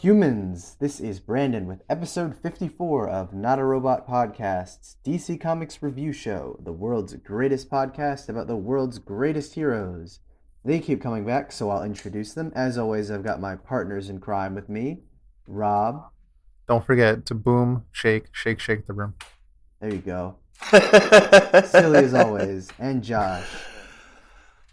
humans! This is Brandon with episode 54 of Not a Robot Podcast's DC Comics Review Show, the world's greatest podcast about the world's greatest heroes. They keep coming back, so I'll introduce them. As always, I've got my partners in crime with me, Rob. Don't forget to boom, shake, shake, shake the room. There you go. Silly as always. And Josh.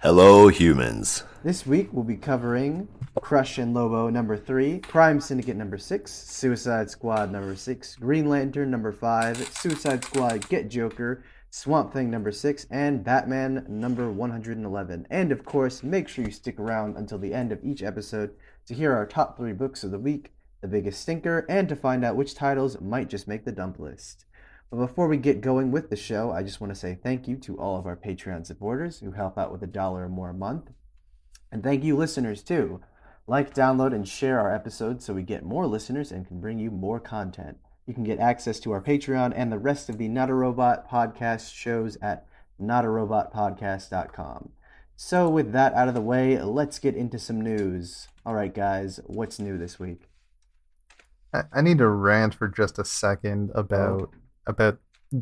Hello, humans. This week we'll be covering Crush and Lobo number 3, Crime Syndicate number 6, Suicide Squad number 6, Green Lantern number 5, Suicide Squad Get Joker, Swamp Thing number 6, and Batman number 111. And of course, make sure you stick around until the end of each episode to hear our top 3 books of the week, the biggest stinker, and to find out which titles might just make the dump list. But before we get going with the show, I just want to say thank you to all of our Patreon supporters who help out with $1 or more a month. And thank you listeners too. Like, download, and share our episodes so we get more listeners and can bring you more content. You can get access to our Patreon and the rest of the Not a Robot podcast shows at notarobotpodcast.com. So with that out of the way, let's get into some news. All right, guys, what's new this week? I need to rant for just a second about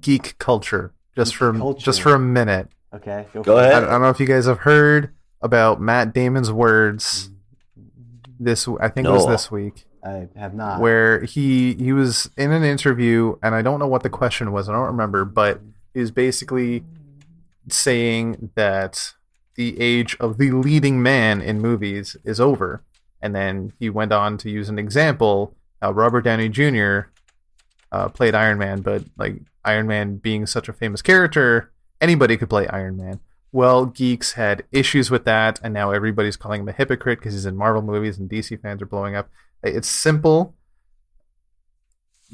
geek culture, just for a minute. Okay, go ahead. I don't know if you guys have heard about Matt Damon's words. It was this week. I have not. Where he was in an interview, and I don't know what the question was. I don't remember, but he was basically saying that the age of the leading man in movies is over, and then he went on to use an example. Robert Downey Jr. Played Iron Man, but like Iron Man being such a famous character, anybody could play Iron Man. Well, geeks had issues with that, and now everybody's calling him a hypocrite because he's in Marvel movies and DC fans are blowing up. It's simple.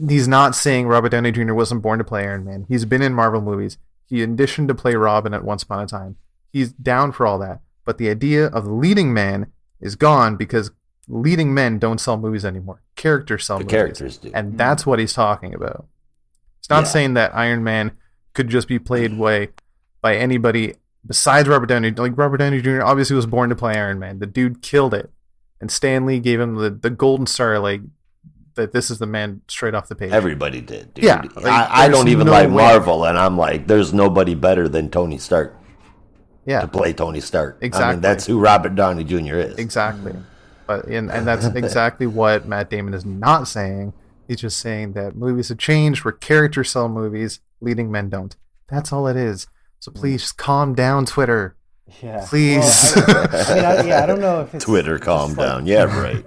He's not saying Robert Downey Jr. wasn't born to play Iron Man. He's been in Marvel movies. He auditioned to play Robin at Once Upon a Time. He's down for all that. But the idea of the leading man is gone because leading men don't sell movies anymore. Characters sell movies. Characters do. And that's what he's talking about. He's not saying that Iron Man could just be played by anybody besides Robert Downey. Like, Robert Downey Jr. obviously was born to play Iron Man. The dude killed it. And Stan Lee gave him the golden star, like, that this is the man straight off the page. Everybody did, dude. Yeah. Like, I don't even like Marvel, and I'm like, there's nobody better than Tony Stark to play Tony Stark. Exactly. I mean, that's who Robert Downey Jr. is. Exactly. But and that's exactly what Matt Damon is not saying. He's just saying that movies have changed where characters sell movies, leading men don't. That's all it is. So please just calm down, Twitter. Yeah. Please. Well, I don't know if it's Twitter, calm down. Yeah, right.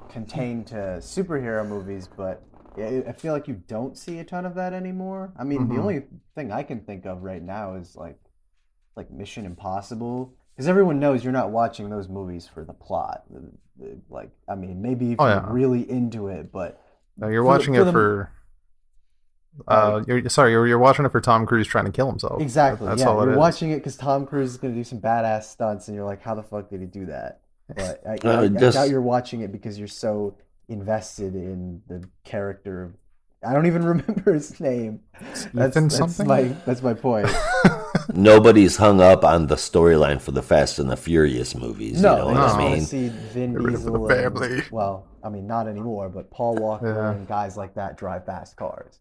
Contained to superhero movies, but I feel like you don't see a ton of that anymore. I mean, the only thing I can think of right now is like Mission Impossible. Because everyone knows you're not watching those movies for the plot. Like, I mean, maybe if you're really into it, but no, you're watching it for. You're watching it for Tom Cruise trying to kill himself. Exactly. That's all it is. You're watching it because Tom Cruise is going to do some badass stunts, and you're like, how the fuck did he do that? But I doubt you're watching it because you're so invested in the character. I don't even remember his name. That's my point. Nobody's hung up on the storyline for the Fast and the Furious movies. No, you know what I mean? See Vin Diesel. Not anymore, but Paul Walker and guys like that drive fast cars.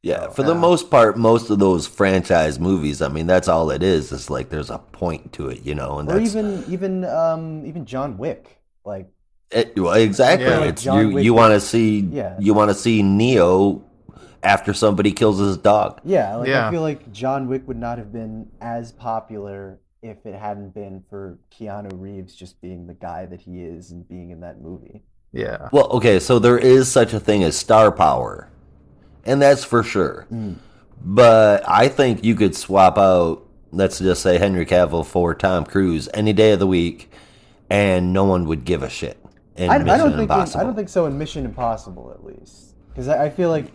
Yeah, for the most part, most of those franchise movies, I mean, that's all it is. It's like there's a point to it, you know. And or even John Wick, like. Exactly. Yeah, it's you want to see Neo after somebody kills his dog. Yeah, I feel like John Wick would not have been as popular if it hadn't been for Keanu Reeves just being the guy that he is and being in that movie. Yeah. Well, okay, so there is such a thing as star power, and that's for sure. But I think you could swap out, let's just say, Henry Cavill for Tom Cruise any day of the week, and no one would give a shit. I don't think so in Mission Impossible, at least, because I feel like,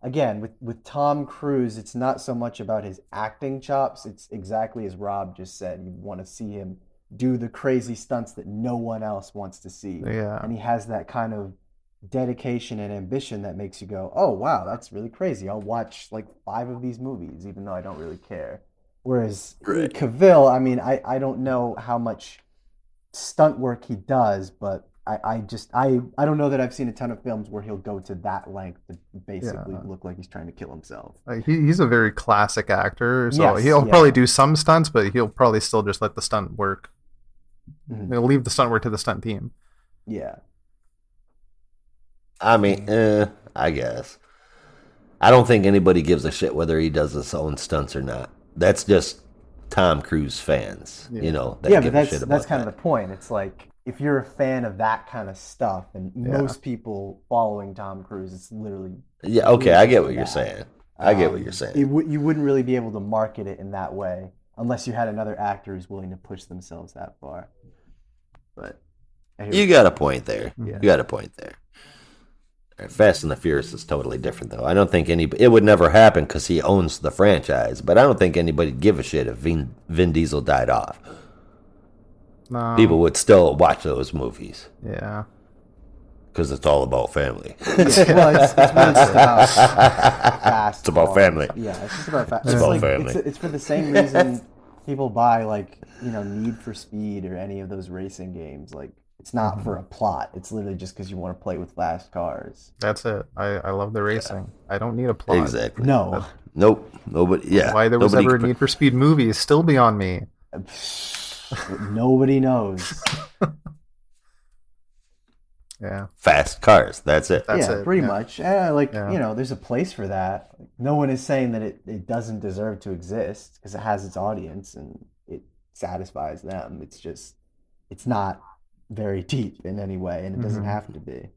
again, with Tom Cruise, it's not so much about his acting chops. It's exactly as Rob just said. You want to see him do the crazy stunts that no one else wants to see. Yeah. And he has that kind of dedication and ambition that makes you go, oh, wow, that's really crazy. I'll watch like 5 of these movies, even though I don't really care. Whereas Cavill, I mean, I don't know how much stunt work he does, but I don't know that I've seen a ton of films where he'll go to that length to basically Yeah. look like he's trying to kill himself. Like he's a very classic actor, so Yes, he'll yeah. probably do some stunts, but he'll probably still just let the stunt work. Mhm. He'll leave the stunt work to the stunt team. Yeah. I mean, I guess. I don't think anybody gives a shit whether he does his own stunts or not. That's just Tom Cruise fans, Yeah. you know, that Yeah, give but a shit about that's kind that. of the point. It's like if you're a fan of that kind of stuff, and Yeah. most people following Tom Cruise, it's literally Yeah, okay, I get what for you're that. saying. I get what you're saying. You wouldn't really be able to market it in that way unless you had another actor who's willing to push themselves that far. But I hear You what- got a point there. Yeah. You got a point there. Fast and the Furious is totally different, though. I don't think it would never happen because he owns the franchise. But I don't think anybody'd give a shit if Vin Diesel died off. No. People would still watch those movies Yeah. because it's all about family. well, it's really just about fast. It's about cars. family. Yeah, it's just about fast. It's about family. It's for the same reason people buy like Need for Speed or any of those racing games. Like it's not for a plot. It's literally just because you want to play with fast cars. That's it. I love the racing. I don't need a plot. Exactly. No, Nope. Nobody. Yeah. Why there was nobody ever a could- Need for Speed movie is still beyond me. nobody knows. Yeah. Fast cars. That's it. That's yeah, it, pretty yeah. much. Yeah. There's a place for that. No one is saying that it doesn't deserve to exist because it has its audience and it satisfies them. It's just, it's not very deep in any way, and it doesn't Mhm. have to be.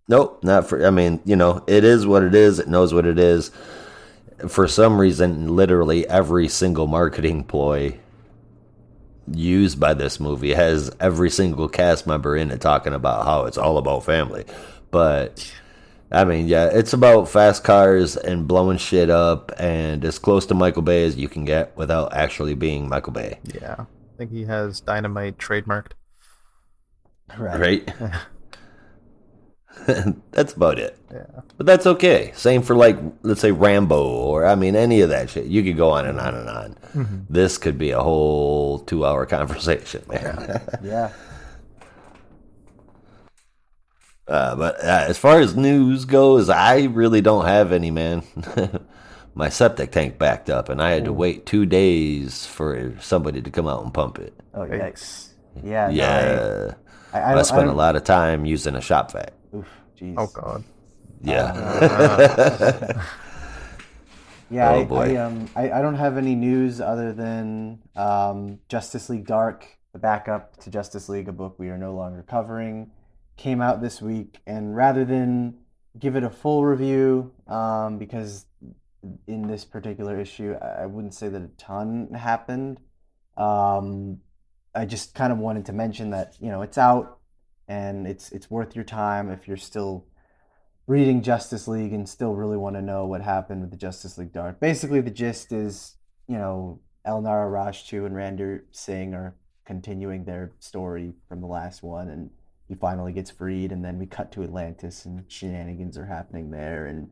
Nope. Not for. I mean, it is what it is. It knows what it is. For some reason, literally every single marketing ploy used by this movie has every single cast member in it talking about how it's all about family. But I mean, yeah, it's about fast cars and blowing shit up and as close to Michael Bay as you can get without actually being Michael Bay. Yeah. I think he has Dynamite trademarked. Right. Right? That's about it. Yeah. But that's okay. Same for like, let's say Rambo or any of that shit. You could go on and on and on. Mm-hmm. This could be a whole 2-hour conversation, man. Yeah. But as far as news goes, I really don't have any, man. My septic tank backed up, and I had to wait 2 days for somebody to come out and pump it. Oh, Yikes. yikes. Yeah. Yeah, I don't- spent a don't- lot of time using a shop vac. Oof, jeez. Oh God. Yeah. Yeah, Oh, boy. I don't have any news other than Justice League Dark, the backup to Justice League, a book we are no longer covering, came out this week. And rather than give it a full review, because in this particular issue, I wouldn't say that a ton happened. I just kind of wanted to mention that, it's out and it's worth your time if you're still reading Justice League and still really want to know what happened with the Justice League Dark. Basically, the gist is, Elnara Rajchu and Randir Singh are continuing their story from the last one, and he finally gets freed, and then we cut to Atlantis, and shenanigans are happening there, and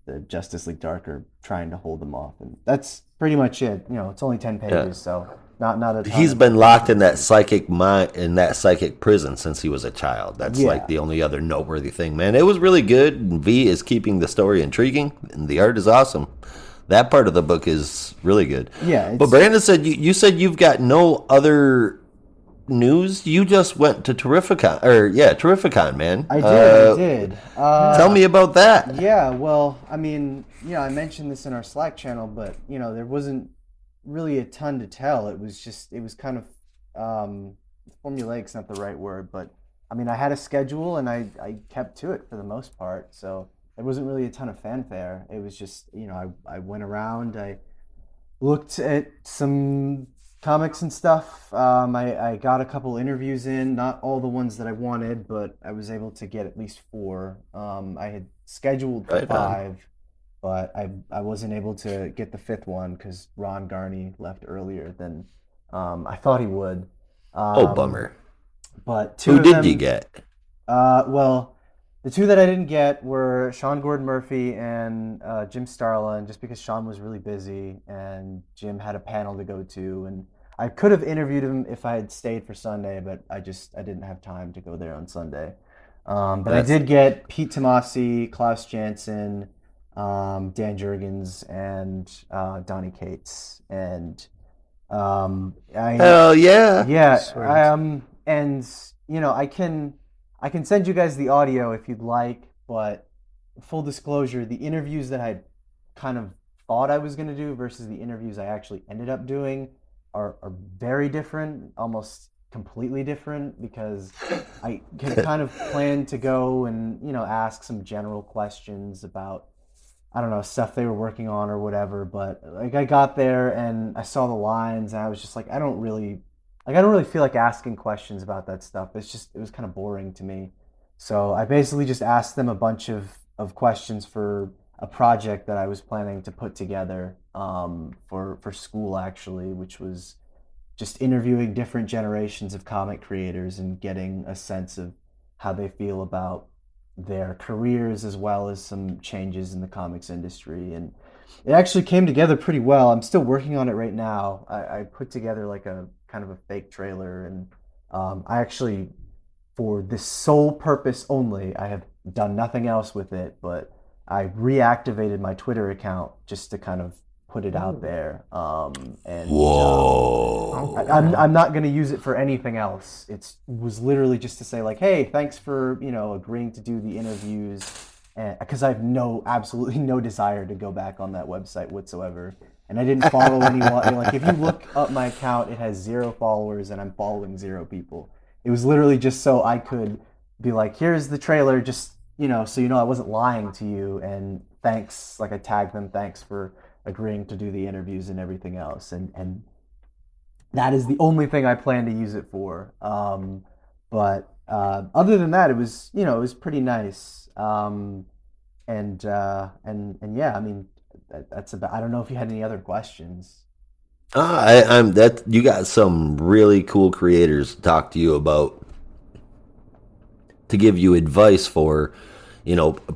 the Justice League Dark are trying to hold them off, and that's pretty much it. It's only 10 pages, Yeah. so not a ton He's of- been locked in that psychic mind, in that psychic prison since he was a child. That's Yeah. like the only other noteworthy thing, man. It was really good. And V is keeping the story intriguing, and the art is awesome. That part of the book is really good. Yeah, But it's- Brandon said you said you've got no other news. You just went to Terrificon, man. I did. Tell me about that. Yeah, well, I mean, I mentioned this in our Slack channel, but there wasn't really a ton to tell. It was kind of formulaic's not the right word, but I mean, I had a schedule and I kept to it for the most part. So there wasn't really a ton of fanfare. It was just, I went around, I looked at some comics and stuff. I got a couple interviews in, not all the ones that I wanted, but I was able to get at least 4. I had scheduled Right on. 5, but I wasn't able to get the 5th one because Ron Garney left earlier than I thought he would. Oh, bummer. But 2 Who of did them, you get? well, the 2 that I didn't get were Sean Gordon Murphy and Jim Starlin, just because Sean was really busy and Jim had a panel to go to, and I could have interviewed him if I had stayed for Sunday, but I didn't have time to go there on Sunday. But I That's did get Pete Tomasi, Klaus Janson, Dan Jurgens, and Donnie Cates, and I hell yeah. yeah, Sweet. and I can send you guys the audio if you'd like, but full disclosure, the interviews that I kind of thought I was going to do versus the interviews I actually ended up doing are very different, almost completely different, because I had kind of planned to go and, ask some general questions about, I don't know, stuff they were working on or whatever, but like I got there and I saw the lines and I was just like, I don't really feel like asking questions about that stuff. It was kind of boring to me. So I basically just asked them a bunch of questions for a project that I was planning to put together for school, actually, which was just interviewing different generations of comic creators and getting a sense of how they feel about their careers as well as some changes in the comics industry. And it actually came together pretty well. I'm still working on it right now. I put together like a kind of a fake trailer, and I actually, for this sole purpose only, I have done nothing else with it, but I reactivated my Twitter account just to kind of put it out there. And Whoa. I'm not going to use it for anything else. It was literally just to say like, hey, thanks for agreeing to do the interviews, because I have absolutely no desire to go back on that website whatsoever. And I didn't follow anyone. Like, if you look up my account, it has 0 followers, and I'm following 0 people. It was literally just so I could be like, here's the trailer, just so I wasn't lying to you. And thanks, like I tagged them, thanks for agreeing to do the interviews and everything else. And that is the only thing I plan to use it for. But other than that, it was it was pretty nice. And yeah, I mean, that's about. I don't know if you had any other questions. I'm that you got some really cool creators to talk to you about, to give you advice for,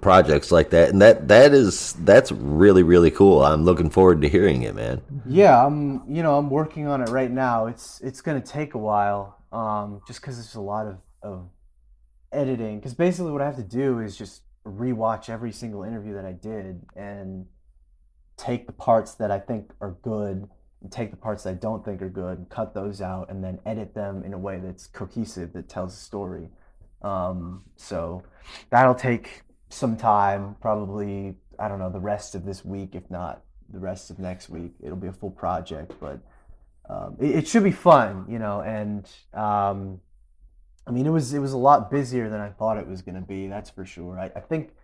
projects like that, and that's really really cool. I'm looking forward to hearing it, man. Yeah, I'm working on it right now. It's gonna take a while, just because there's a lot of editing. Because basically, what I have to do is just rewatch every single interview that I did and take the parts that I think are good and take the parts that I don't think are good and cut those out and then edit them in a way that's cohesive, that tells a story. So that'll take some time, probably, I don't know, the rest of this week, if not the rest of next week. It'll be a full project, but it should be fun, and I mean, it was a lot busier than I thought it was going to be, that's for sure. I think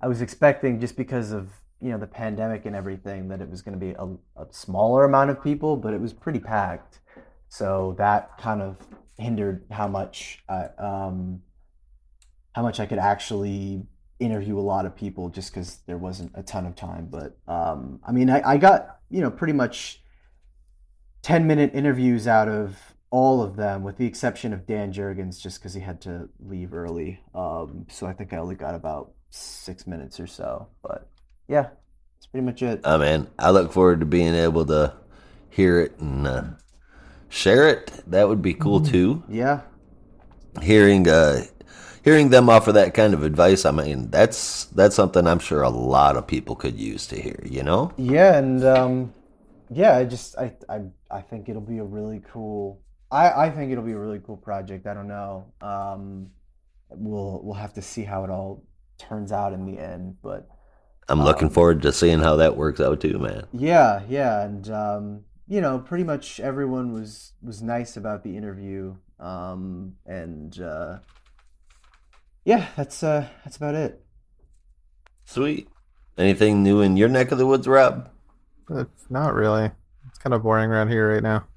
I was expecting, just because of the pandemic and everything, that it was going to be a smaller amount of people, but it was pretty packed. So that kind of hindered how much I could actually interview a lot of people, just because there wasn't a ton of time. But I mean, I got pretty much 10-minute interviews out of all of them, with the exception of Dan Jurgens, just because he had to leave early. So I think I only got about 6 minutes or so. But yeah, that's pretty much it. Oh man, I look forward to being able to hear it and share it. That would be cool too. Yeah. Hearing them offer that kind of advice, I mean, that's something I'm sure a lot of people could use to hear. Yeah, and yeah, I think it'll be a really cool. I think it'll be a really cool project. I don't know. We'll have to see how it all turns out in the end, but I'm looking forward to seeing how that works out too, man. yeah, and pretty much everyone was nice about the interview, and yeah, that's about it. Sweet. Anything new in your neck of the woods, Rob? Not really. It's kind of boring around here right now.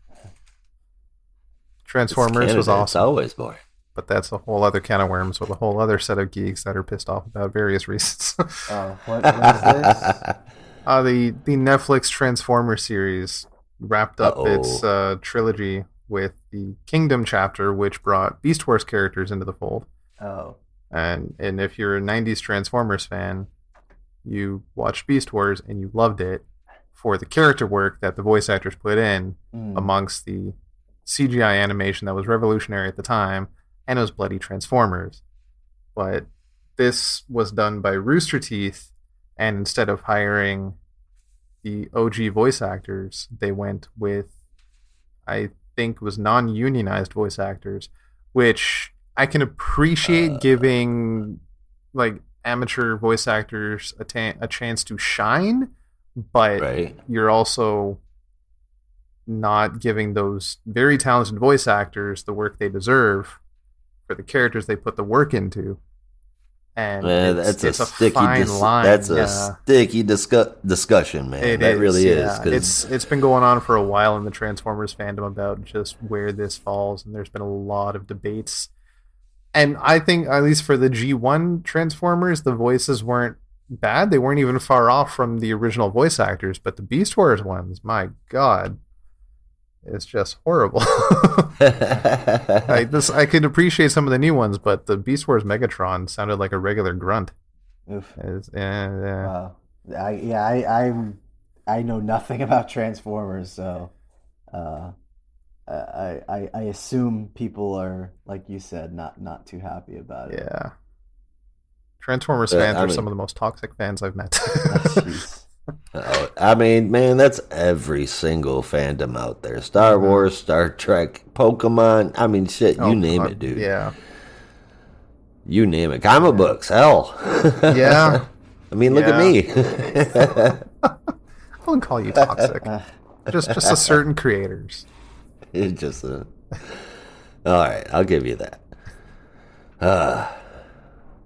Transformers Canada, was It's awesome, always boring. but that's a whole other can of worms with a whole other set of geeks that are pissed off about various reasons. What is this? The Netflix Transformers series wrapped up its trilogy with the Kingdom chapter, which brought Beast Wars characters into the fold. Oh. And if you're a 90s Transformers fan, you watched Beast Wars and you loved it for the character work that the voice actors put in amongst the CGI animation that was revolutionary at the time, and it was bloody Transformers. But this was done by Rooster Teeth, and instead of hiring the OG voice actors, they went with, I think, was non-unionized voice actors, which I can appreciate giving like amateur voice actors a chance to shine, but you're also not giving those very talented voice actors the work they deserve for the characters they put the work into. And that's a sticky line. That's a sticky discussion, man. That really is. It's been going on for a while in the Transformers fandom about just where this falls, and there's been a lot of debates. And I think, at least for the G1 Transformers, the voices weren't bad. They weren't even far off from the original voice actors. But the Beast Wars ones, my God, it's just horrible. I could appreciate some of the new ones, but the Beast Wars Megatron sounded like a regular grunt. Oof. Wow. I know nothing about Transformers, so I assume people are, like you said, not too happy about it. Yeah. Transformers fans are some of the most toxic fans I've met. I mean, man, that's every single fandom out there. Star Wars, Star Trek, Pokemon. I mean, shit, you name it, dude. Yeah. You name it. Comic books, hell. Yeah. I mean, look at me. I wouldn't call you toxic. just a certain creators. It's just a... All right, I'll give you that.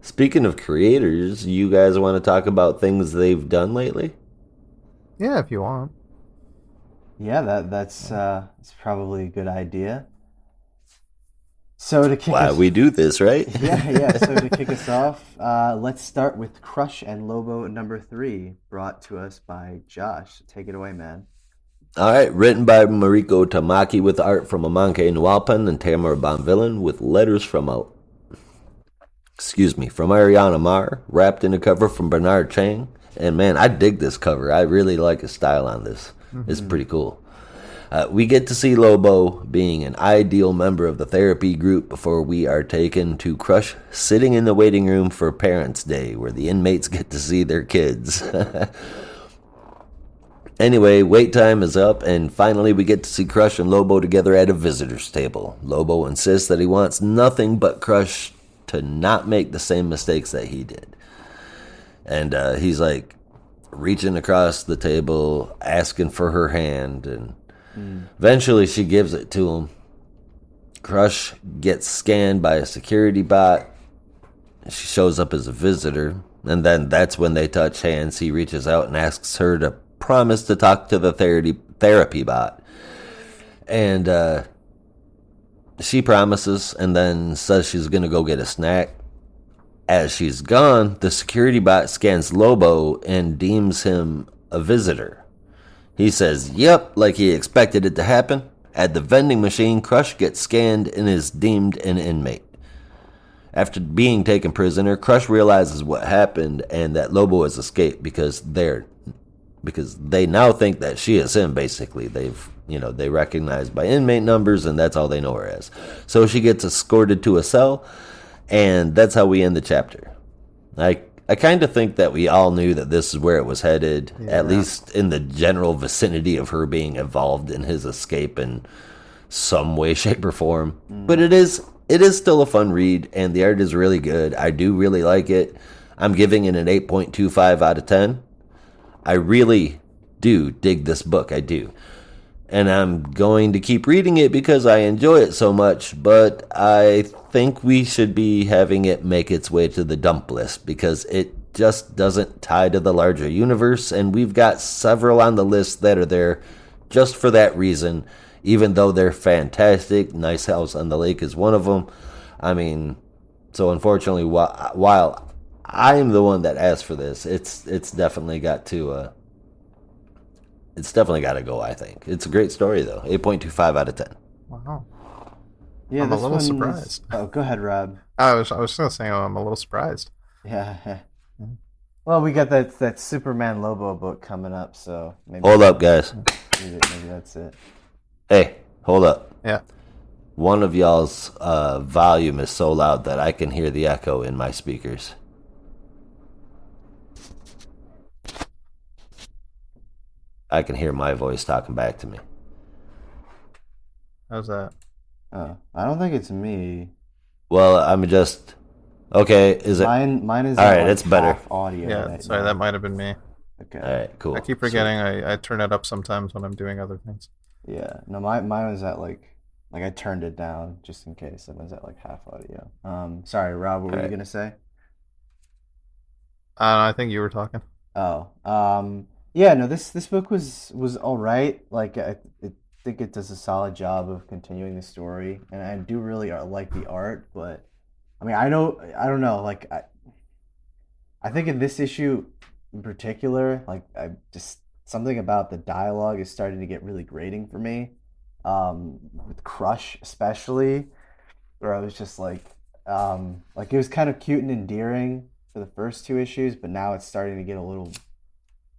Speaking of creators, you guys want to talk about things they've done lately? Yeah, if you want. Yeah, that's probably a good idea. So to kick we do this, right? Yeah. So to kick us off, let's start with Crush and Lobo #3, brought to us by Josh. Take it away, man. All right, written by Mariko Tamaki with art from Amanke Nwalpan and Tamara Bonvillain with letters from Ariana Mar, wrapped in a cover from Bernard Chang. And man, I dig this cover. I really like his style on this. It's pretty cool. We get to see Lobo being an ideal member of the therapy group before we are taken to Crush sitting in the waiting room for Parents' Day, where the inmates get to see their kids. Anyway, wait time is up, and finally we get to see Crush and Lobo together at a visitor's table. Lobo insists that he wants nothing but Crush to not make the same mistakes that he did. And he's like reaching across the table, asking for her hand, and eventually she gives it to him. Crush gets scanned by a security bot. She shows up as a visitor, and then that's when they touch hands. He reaches out and asks her to promise to talk to the therapy bot. And she promises and then says she's going to go get a snack. As she's gone, the security bot scans Lobo and deems him a visitor. He says, yep, like he expected it to happen. At the vending machine, Crush gets scanned and is deemed an inmate. After being taken prisoner, Crush realizes what happened and that Lobo has escaped because they now think that she is him, basically. They recognize by inmate numbers, and that's all they know her as. So she gets escorted to a cell, and that's how we end the chapter. I kind of think that we all knew that this is where it was headed, at least in the general vicinity of her being involved in his escape in some way, shape, or form. But it is still a fun read, and the art is really good. I do really like it. I'm giving it an 8.25 out of 10. I really do dig this book. I do. And I'm going to keep reading it because I enjoy it so much, but I think we should be having it make its way to the dump list because it just doesn't tie to the larger universe, and we've got several on the list that are there just for that reason, even though they're fantastic. Nice House on the Lake is one of them. I mean, so unfortunately, while I'm the one that asked for this, it's definitely got to... It's definitely got to go, I think. It's a great story, though. 8.25 out of 10. Wow. Yeah, I'm a little surprised. Oh, go ahead, Rob. I was just going to say I'm a little surprised. Yeah. Well, we got that Superman Lobo book coming up, so maybe Hold up, guys. maybe that's it. Hey, hold up. Yeah. One of y'all's volume is so loud that I can hear the echo in my speakers. I can hear my voice talking back to me. How's that? I don't think it's me. Well, I'm just... Okay, is it... Mine is All right, like it's better. half audio. Yeah, right sorry, now. that might have been me. Okay. All right, cool. I keep forgetting I turn it up sometimes when I'm doing other things. Yeah. No, mine was at like I turned it down just in case. It was at like half audio. Sorry, Rob, what were you Alright. gonna say? I think you were talking. Oh, yeah, no, this book was all right. Like I think it does a solid job of continuing the story, and I do really like the art. But I mean, I don't know. Like I think in this issue in particular, like I just something about the dialogue is starting to get really grating for me. With Crush especially, where I was just like it was kind of cute and endearing for the first two issues, but now it's starting to get a little,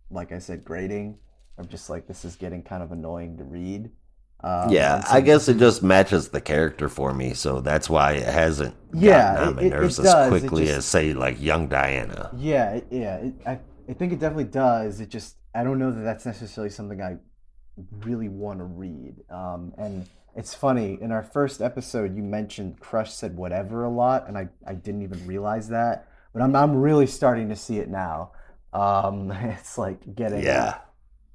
like I said, grating. I'm just like, this is getting kind of annoying to read. Yeah, and I guess it just matches the character for me, so that's why it hasn't Yeah, gotten on my it nerves as does. It quickly just- as, say, like Young Diana. I think it definitely does. It just, I don't know that that's necessarily something I really want to read. And it's funny, in our first episode, you mentioned Crush said whatever a lot, and I didn't even realize that. But I'm really starting to see it now. It's like getting Yeah,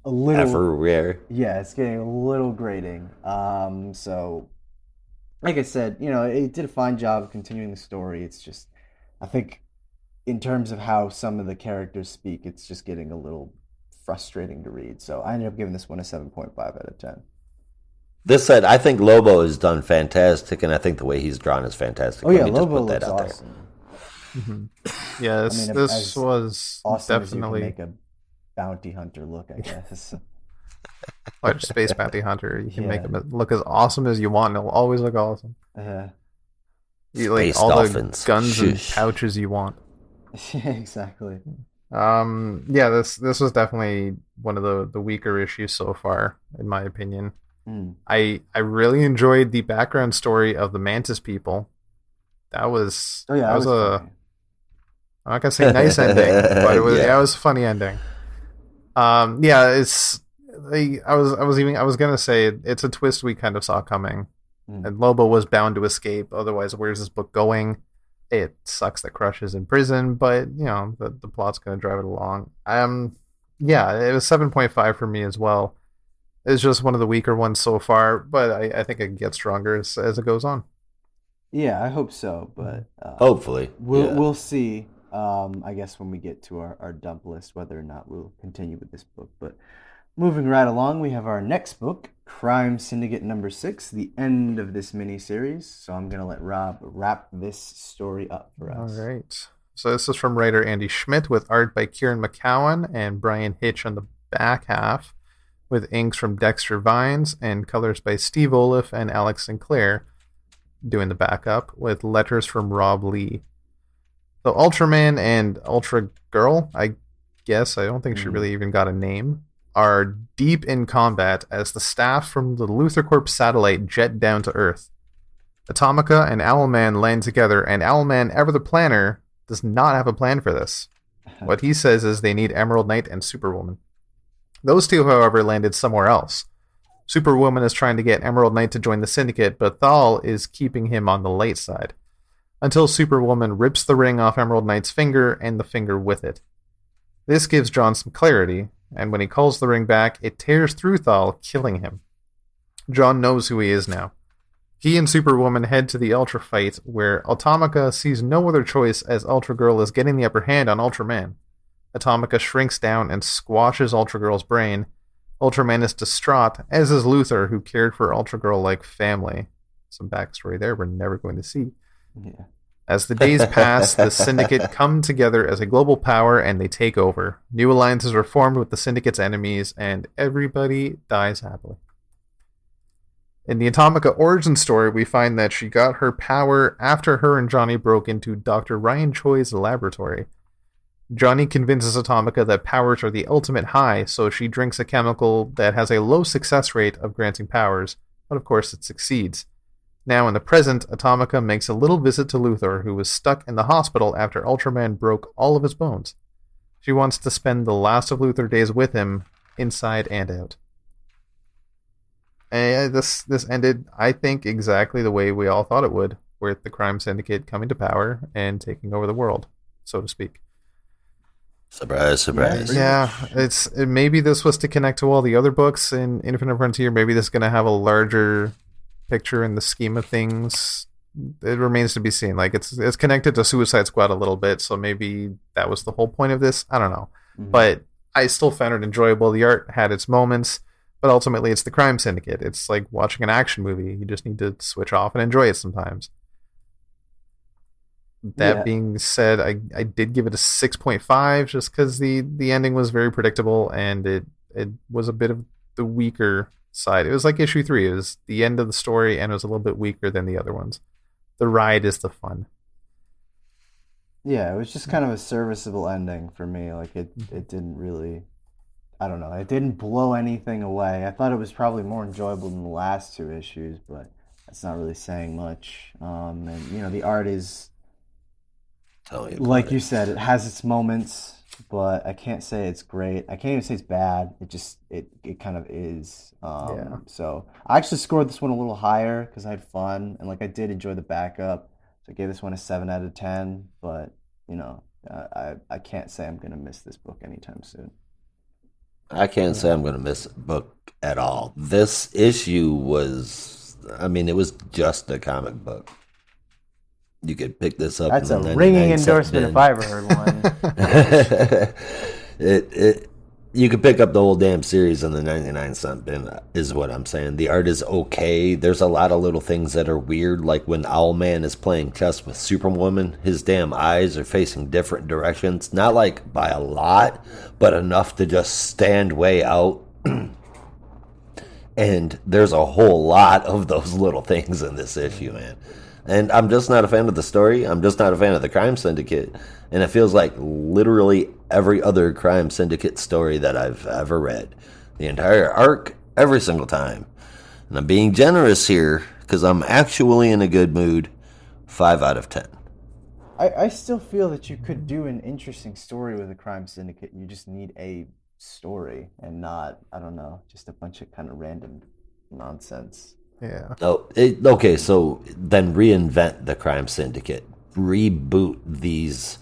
a little, everywhere. yeah, it's getting a little grating. So like I said, it did a fine job of continuing the story. It's just, I think, in terms of how some of the characters speak, it's just getting a little frustrating to read. So I ended up giving this one a 7.5 out of 10. This said, I think Lobo has done fantastic, and I think the way he's drawn is fantastic. Oh yeah, Let me just Lobo put that looks out awesome. Yeah, I this, mean, this as was Awesome as you definitely can make a bounty hunter look, I guess. like Space Bounty Hunter. You can make Yeah. him look as awesome as you want, and it'll always look awesome. Uh, You, like Space all dolphins. the guns and Shush. pouches you want. yeah, exactly. Yeah, this was definitely one of the weaker issues so far, in my opinion. Mm. I really enjoyed the background story of the Mantis people. That was Oh yeah, that was a funny. I'm not gonna say nice ending, but it was Yeah. it was a funny ending. Yeah, it's I was gonna say it's a twist we kind of saw coming, Mm. and Lobo was bound to escape. Otherwise, where's this book going? It sucks that Crush is in prison, but the plot's gonna drive it along. Yeah, it was 7.5 for me as well. It's just one of the weaker ones so far, but I think it can get stronger as it goes on. Yeah, I hope so, but Hopefully. we'll see. I guess when we get to our dump list, whether or not we'll continue with this book. But moving right along, we have our next book, Crime Syndicate number 6, the end of this miniseries. So I'm gonna let Rob wrap this story up for us. All right. So this is from writer Andy Schmidt with art by Kieran McCowan and Brian Hitch on the back half, with inks from Dexter Vines and colors by Steve Olive and Alex Sinclair doing the backup, with letters from Rob Lee. So Ultraman and Ultra Girl, I guess, I don't think she really even got a name, are deep in combat as the staff from the Luthor Corp satellite jet down to Earth. Atomica and Owlman land together, and Owlman, ever the planner, does not have a plan for this. What he says is they need Emerald Knight and Superwoman. Those two, however, landed somewhere else. Superwoman is trying to get Emerald Knight to join the Syndicate, but Thal is keeping him on the light side. Until Superwoman rips the ring off Emerald Knight's finger and the finger with it. This gives John some clarity, and when he calls the ring back, it tears through Thal, killing him. John knows who he is now. He and Superwoman head to the Ultra fight, where Atomica sees no other choice as Ultra Girl is getting the upper hand on Ultraman. Atomica shrinks down and squashes Ultra Girl's brain. Ultraman is distraught, as is Luthor, who cared for Ultra Girl like family. Some backstory there we're never going to see. Yeah. As the days pass, the Syndicate come together as a global power and they take over. New alliances are formed with the Syndicate's enemies, and everybody dies happily. In the Atomica origin story, we find that she got her power after her and Johnny broke into Dr. Ryan Choi's laboratory. Johnny convinces Atomica that powers are the ultimate high, so she drinks a chemical that has a low success rate of granting powers, but of course it succeeds. Now, in the present, Atomica makes a little visit to Luthor, who was stuck in the hospital after Ultraman broke all of his bones. She wants to spend the last of Luthor days with him, inside and out. And this ended, I think, exactly the way we all thought it would, with the crime syndicate coming to power and taking over the world, so to speak. Surprise, surprise. Yeah, maybe this was to connect to all the other books in Infinite Frontier. Maybe this is going to have a larger picture in the scheme of things. It remains to be seen. Like it's connected to Suicide Squad a little bit, so maybe that was the whole point of this. I don't know, but I still found it enjoyable. The art had its moments, but ultimately it's the crime syndicate. It's like watching an action movie. You just need to switch off and enjoy it sometimes. That being said, I did give it a 6.5 just because the ending was very predictable and it was a bit of the weaker side. It was like issue 3. It was the end of the story and it was a little bit weaker than the other ones. The ride is the fun. Yeah, it was just kind of a serviceable ending for me. Like it didn't really, I don't know, it didn't blow anything away. I thought it was probably more enjoyable than the last 2 issues, but that's not really saying much. And the art is, like you said, it has its moments, but I can't say it's great. I can't even say it's bad. It kind of is. So I actually scored this one a little higher because I had fun and like I did enjoy the backup. So I gave this one a 7 out of 10. But I can't say I'm gonna miss this book anytime soon. I can't say I'm gonna miss a book at all. This issue was, it was just a comic book. You could pick this up. That's a ringing endorsement if I ever heard one. You could pick up the whole damn series in the 99-cent bin, is what I'm saying. The art is okay. There's a lot of little things that are weird, like when Owlman is playing chess with Superwoman, his damn eyes are facing different directions. Not like by a lot, but enough to just stand way out. And there's a whole lot of those little things in this issue, man. And I'm just not a fan of the story. I'm just not a fan of the crime syndicate. And it feels like literally every other crime syndicate story that I've ever read. The entire arc, every single time. And I'm being generous here because I'm actually in a good mood. 5 out of 10. I still feel that you could do an interesting story with a crime syndicate. You just need a story and not, I don't know, just a bunch of kind of random nonsense. Yeah. Okay, so then reinvent the crime syndicate. Reboot these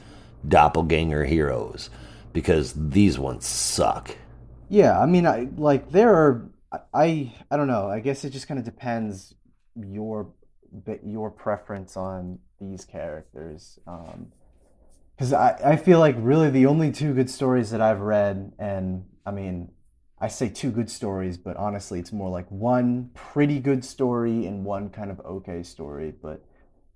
doppelganger heroes because these ones suck. Yeah, I mean, I don't know. I guess it just kind of depends your preference on these characters. Because I feel like really the only 2 good stories that I've read, and I mean, I say 2 good stories, but honestly, it's more like 1 pretty good story and 1 kind of okay story. But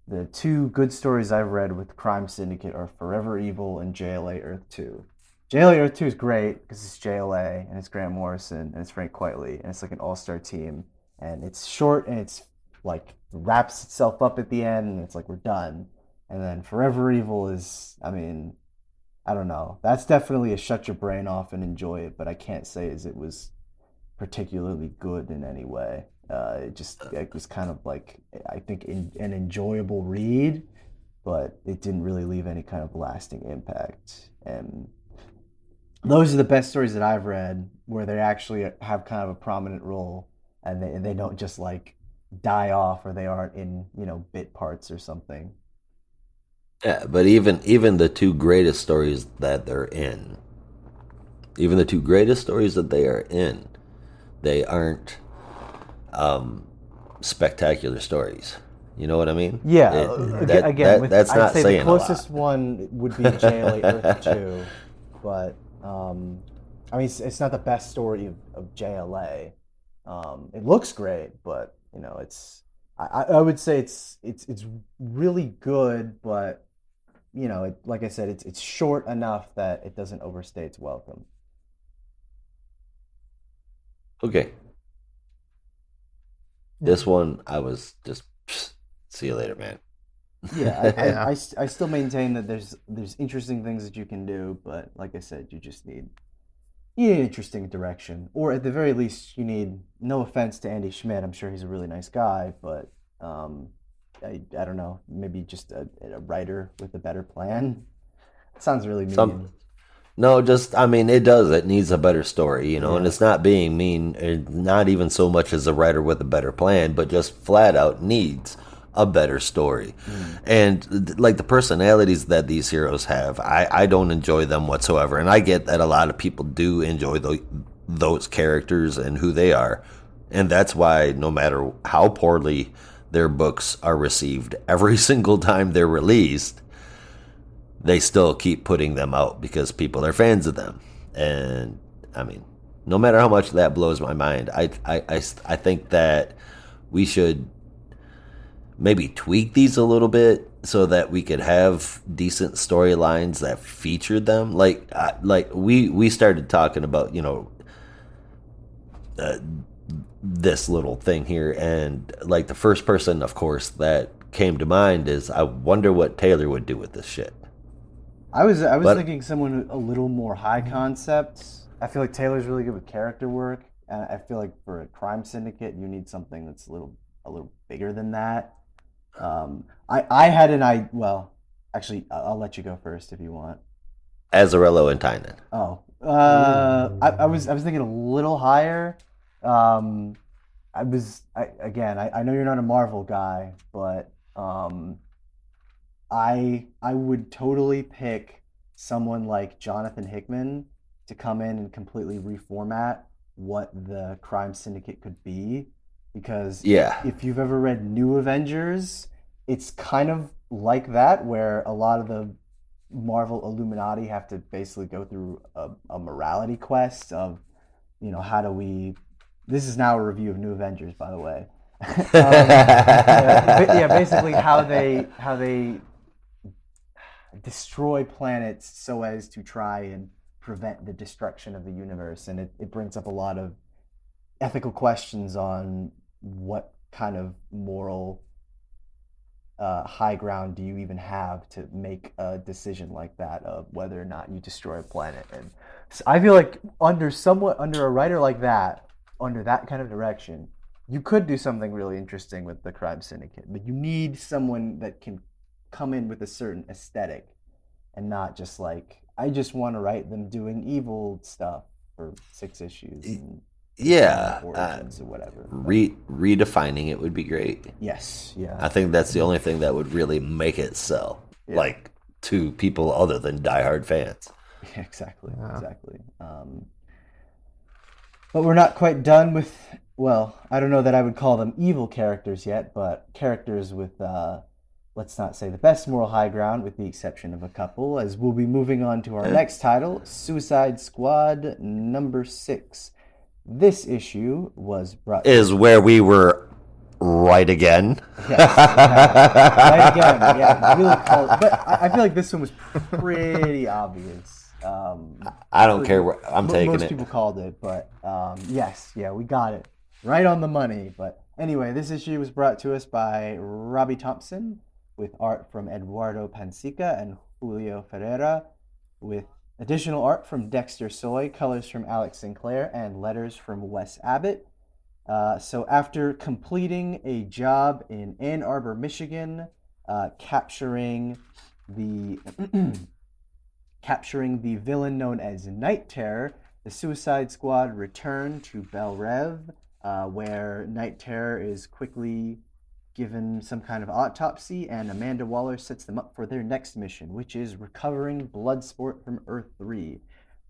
the 2 good stories I've read with Crime Syndicate are Forever Evil and JLA Earth 2. JLA Earth 2 is great because it's JLA and it's Grant Morrison and it's Frank Quitely and it's like an all-star team. And it's short and it's like wraps itself up at the end and it's like we're done. And then Forever Evil is, I mean, I don't know. That's definitely a shut your brain off and enjoy it, but I can't say as it was particularly good in any way. It was kind of like, I think, an enjoyable read, but it didn't really leave any kind of lasting impact. And those are the best stories that I've read where they actually have kind of a prominent role and they don't just like die off or they aren't in, bit parts or something. Yeah, but even the 2 greatest stories that they're in, even the 2 greatest stories that they are in, they aren't spectacular stories. You know what I mean? Yeah. That's not I'd say saying the closest one would be JLA Earth 2, but I mean it's not the best story of JLA. It looks great, but it's I would say it's really good, but like I said, it's short enough that it doesn't overstay its welcome. Okay. This one, I was just, see you later, man. Yeah, Yeah. I still maintain that there's interesting things that you can do, but like I said, you need interesting direction, or at the very least, you need. No offense to Andy Schmidt, I'm sure he's a really nice guy, but um, I don't know, maybe just a writer with a better plan. It sounds really Some mean. No, just I mean, it does. It needs a better story, and Yeah. it's not being mean. Not even so much as a writer with a better plan, but just flat out needs a better story. Mm. And like the personalities that these heroes have, I don't enjoy them whatsoever. And I get that a lot of people do enjoy those characters and who they are, and that's why no matter how poorly their books are received, every single time they're released they still keep putting them out because people are fans of them. And I mean, no matter how much that blows my mind, I think that we should maybe tweak these a little bit so that we could have decent storylines that featured them. Like we started talking about this little thing here, and like the first person, of course, that came to mind is I wonder what Taylor would do with this shit. I was But thinking someone a little more high concept. I feel like Taylor's really good with character work, and I feel like for a crime syndicate, you need something that's a little bigger than that. I had an I well, actually, I'll let you go first if you want. Azarello and Tynan. Oh, I was thinking a little higher. Um, I know you're not a Marvel guy, but I would totally pick someone like Jonathan Hickman to come in and completely reformat what the crime syndicate could be, because Yeah. if you've ever read New Avengers, it's kind of like that, where a lot of the Marvel Illuminati have to basically go through a morality quest of, how do we. This is now a review of New Avengers, by the way. Yeah, basically how they destroy planets so as to try and prevent the destruction of the universe, and it brings up a lot of ethical questions on what kind of moral high ground do you even have to make a decision like that of whether or not you destroy a planet. And I feel like under a writer like that, under that kind of direction, you could do something really interesting with the crime syndicate, but you need someone that can come in with a certain aesthetic and not just like, I just want to write them doing evil stuff for 6 issues and explain their Yeah. origins or whatever. But Redefining it would be great. yes, yeah, I think that's the only thing that would really make it sell, yeah. like to people other than diehard fans. Exactly, Yeah. exactly. But we're not quite done with, well, I don't know that I would call them evil characters yet, but characters with, let's not say the best moral high ground, with the exception of a couple, as we'll be moving on to our next title, Suicide Squad #6. This issue was brought to Is where we were right again. yes, right again, yeah, really called, but I feel like this one was pretty obvious. I don't care where I'm taking Most it. people called it, but yes, yeah, we got it right on the money. But anyway, this issue was brought to us by Robbie Thompson, with art from Eduardo Pansica and Julio Ferreira, with additional art from Dexter Soy, colors from Alex Sinclair, and letters from Wes Abbott. So after completing a job in Ann Arbor, Michigan, capturing the capturing the villain known as Night Terror, the Suicide Squad return to Bel Rev, where Night Terror is quickly given some kind of autopsy, and Amanda Waller sets them up for their next mission, which is recovering Bloodsport from Earth 3.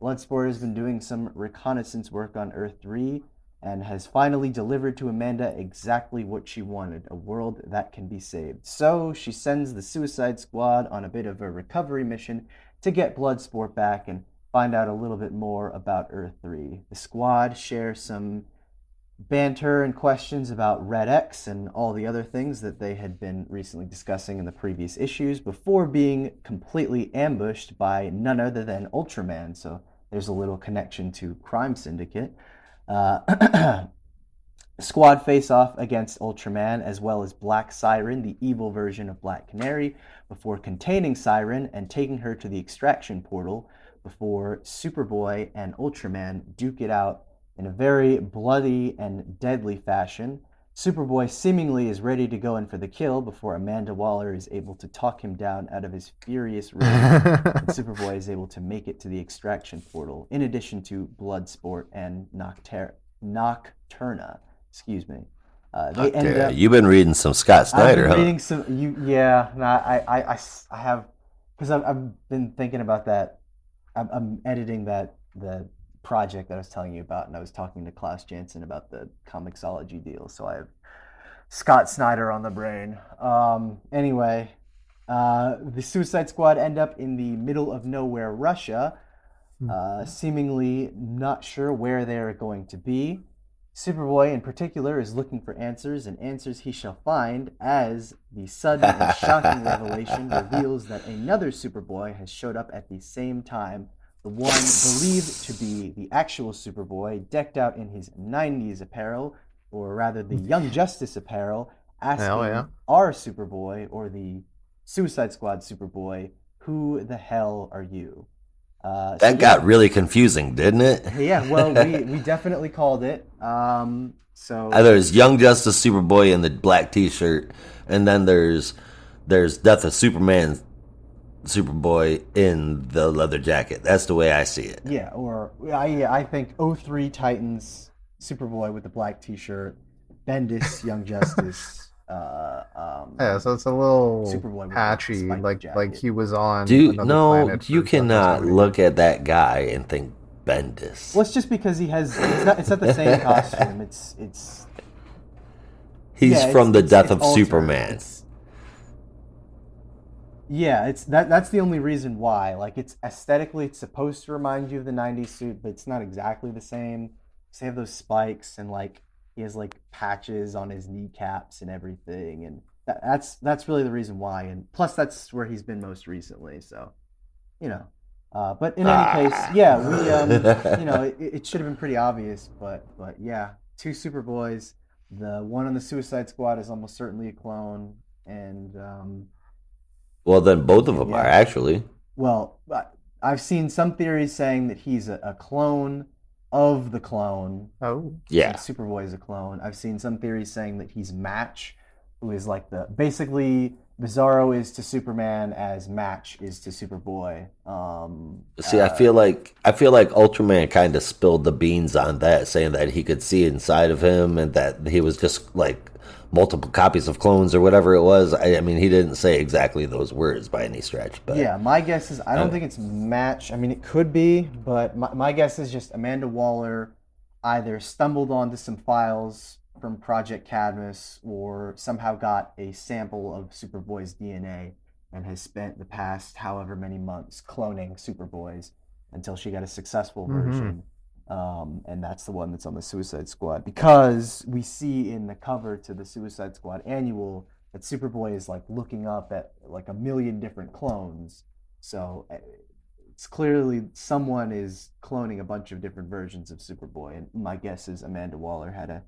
Bloodsport has been doing some reconnaissance work on Earth 3 and has finally delivered to Amanda exactly what she wanted, a world that can be saved. So she sends the Suicide Squad on a bit of a recovery mission to get Bloodsport back and find out a little bit more about Earth 3. The squad shares some banter and questions about Red X and all the other things that they had been recently discussing in the previous issues before being completely ambushed by none other than Ultraman. So there's a little connection to Crime Syndicate. The squad face off against Ultraman as well as Black Siren, the evil version of Black Canary, before containing Siren and taking her to the extraction portal before Superboy and Ultraman duke it out in a very bloody and deadly fashion. Superboy seemingly is ready to go in for the kill before Amanda Waller is able to talk him down out of his furious rage, and Superboy is able to make it to the extraction portal, in addition to Bloodsport and Nocturna. Excuse me. They end up. You've been reading some Scott Snyder, I've been reading some. Yeah. No, I have, because I've been thinking about that. I'm editing the project that I was telling you about, and I was talking to Klaus Janson about the Comixology deal. So I have Scott Snyder on the brain. Anyway, the Suicide Squad end up in the middle of nowhere, Russia, seemingly not sure where they're going to be. Superboy, in particular, is looking for answers, and answers he shall find as the sudden and shocking revelation reveals that another Superboy has showed up at the same time, the one believed to be the actual Superboy, decked out in his 90s apparel, or rather the Young Justice apparel, asking our Superboy, or the Suicide Squad Superboy, who the hell are you? That got really confusing, didn't it? Yeah, well, we definitely called it. There's Young Justice Superboy in the black T-shirt, and then there's Death of Superman Superboy in the leather jacket. That's the way I see it. Yeah, or I think 03 Titans Superboy with the black T-shirt, Bendis Young Justice. So it's a little Superboy patchy, like he was on. You cannot look at that guy and think Bendis. Well, it's just because it's not the same costume. He's from the Death of Superman. That's the only reason why. Like, it's aesthetically, it's supposed to remind you of the 90s suit, but it's not exactly the same. So they have those spikes, and like he has like patches on his kneecaps and everything, and that's really the reason why. And plus, that's where he's been most recently. So, but in any case, yeah, we it should have been pretty obvious, but yeah, two Superboys. The one on the Suicide Squad is almost certainly a clone, and well, then both of them are actually. Well, I've seen some theories saying that he's a clone of the clone. Oh, yeah. Superboy is a clone. I've seen some theories saying that he's Match, who is like basically Bizarro is to Superman as Match is to Superboy. I feel like Ultraman kind of spilled the beans on that, saying that he could see inside of him and that he was just like multiple copies of clones or whatever it was. I mean, he didn't say exactly those words by any stretch, but yeah, my guess is I don't think it's Match. I mean, it could be, but my guess is just Amanda Waller either stumbled onto some files from Project Cadmus or somehow got a sample of Superboy's DNA and has spent the past however many months cloning Superboys until she got a successful version. And that's the one that's on the Suicide Squad, because we see in the cover to the Suicide Squad annual that Superboy is like looking up at like a million different clones. So it's clearly someone is cloning a bunch of different versions of Superboy, and my guess is Amanda Waller had a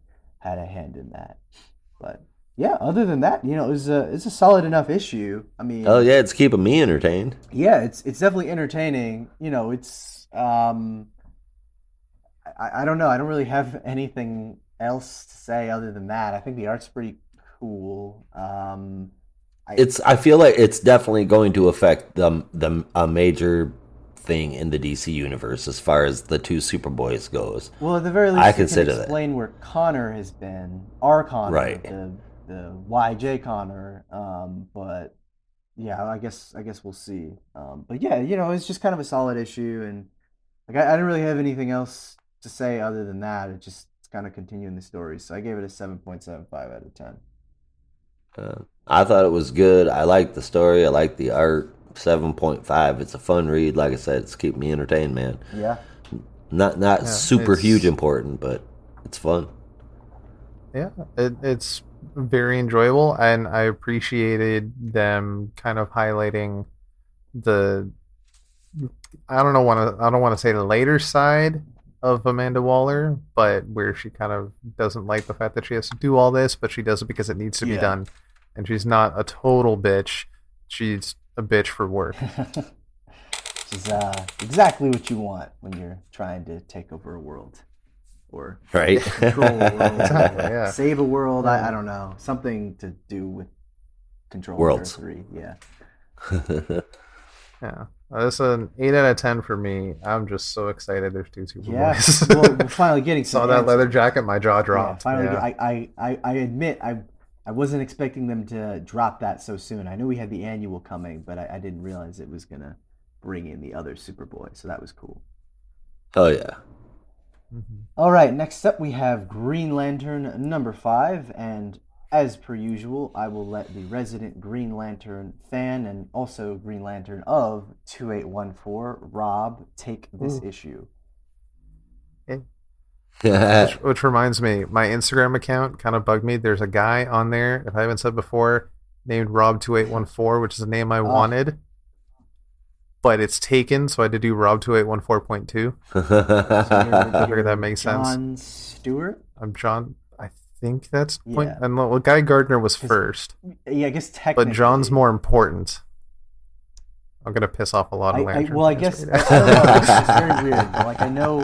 hand in that. But yeah, other than that, it's a solid enough issue. I mean, oh yeah, it's keeping me entertained. Yeah, it's definitely entertaining. It's I don't know. I don't really have anything else to say other than that. I think the art's pretty cool. I feel like it's definitely going to affect a major thing in the DC universe as far as the two Superboys goes. Well, at the very least, I you consider can explain where Connor has been. Our Connor, right? The YJ Connor. But yeah, I guess we'll see. But yeah, it's just kind of a solid issue, and like I didn't really have anything else to say other than that. It's kind of continuing the story, so I gave it a 7.75 out of 10. I thought it was good. I liked the story. I liked the art. 7.5. It's a fun read. Like I said, it's keeping me entertained, man. Yeah. Not super huge important, but it's fun. Yeah, it's very enjoyable, and I appreciated them kind of highlighting I don't want to say the later side of Amanda Waller, but where she kind of doesn't like the fact that she has to do all this, but she does it because it needs to be done. And she's not a total bitch. She's a bitch for work. Which is exactly what you want when you're trying to take over a world. Or Right. control a world. Exactly, yeah. Save a world. I don't know. Something to do with control Worlds. 3. Yeah. Yeah. This is an 8 out of 10 for me. I'm just so excited there's 2 Yeah. Superboys. Well, we're finally getting some Saw that answers. leather jacket, my jaw Yeah, dropped. finally, Yeah. I admit I wasn't expecting them to drop that so soon. I knew we had the annual coming, but I didn't realize it was gonna bring in the other Superboy. So that was cool. Oh yeah. Mhm. All right, next up we have Green Lantern number 5, and as per usual, I will let the resident Green Lantern fan and also Green Lantern of 2814, Rob, take this issue. Which reminds me, my Instagram account kind of bugged me. There's a guy on there, if I haven't said before, named Rob2814, which is a name I wanted, but it's taken, so I had to do Rob2814.2. I figured that makes sense. John Stewart? I'm John. I think that's point. Yeah. And well, Guy Gardner was first, Yeah, I guess technically. but John's more important. I'm gonna piss off a lot of lanterns. I guess I don't know. It's very weird. Like I know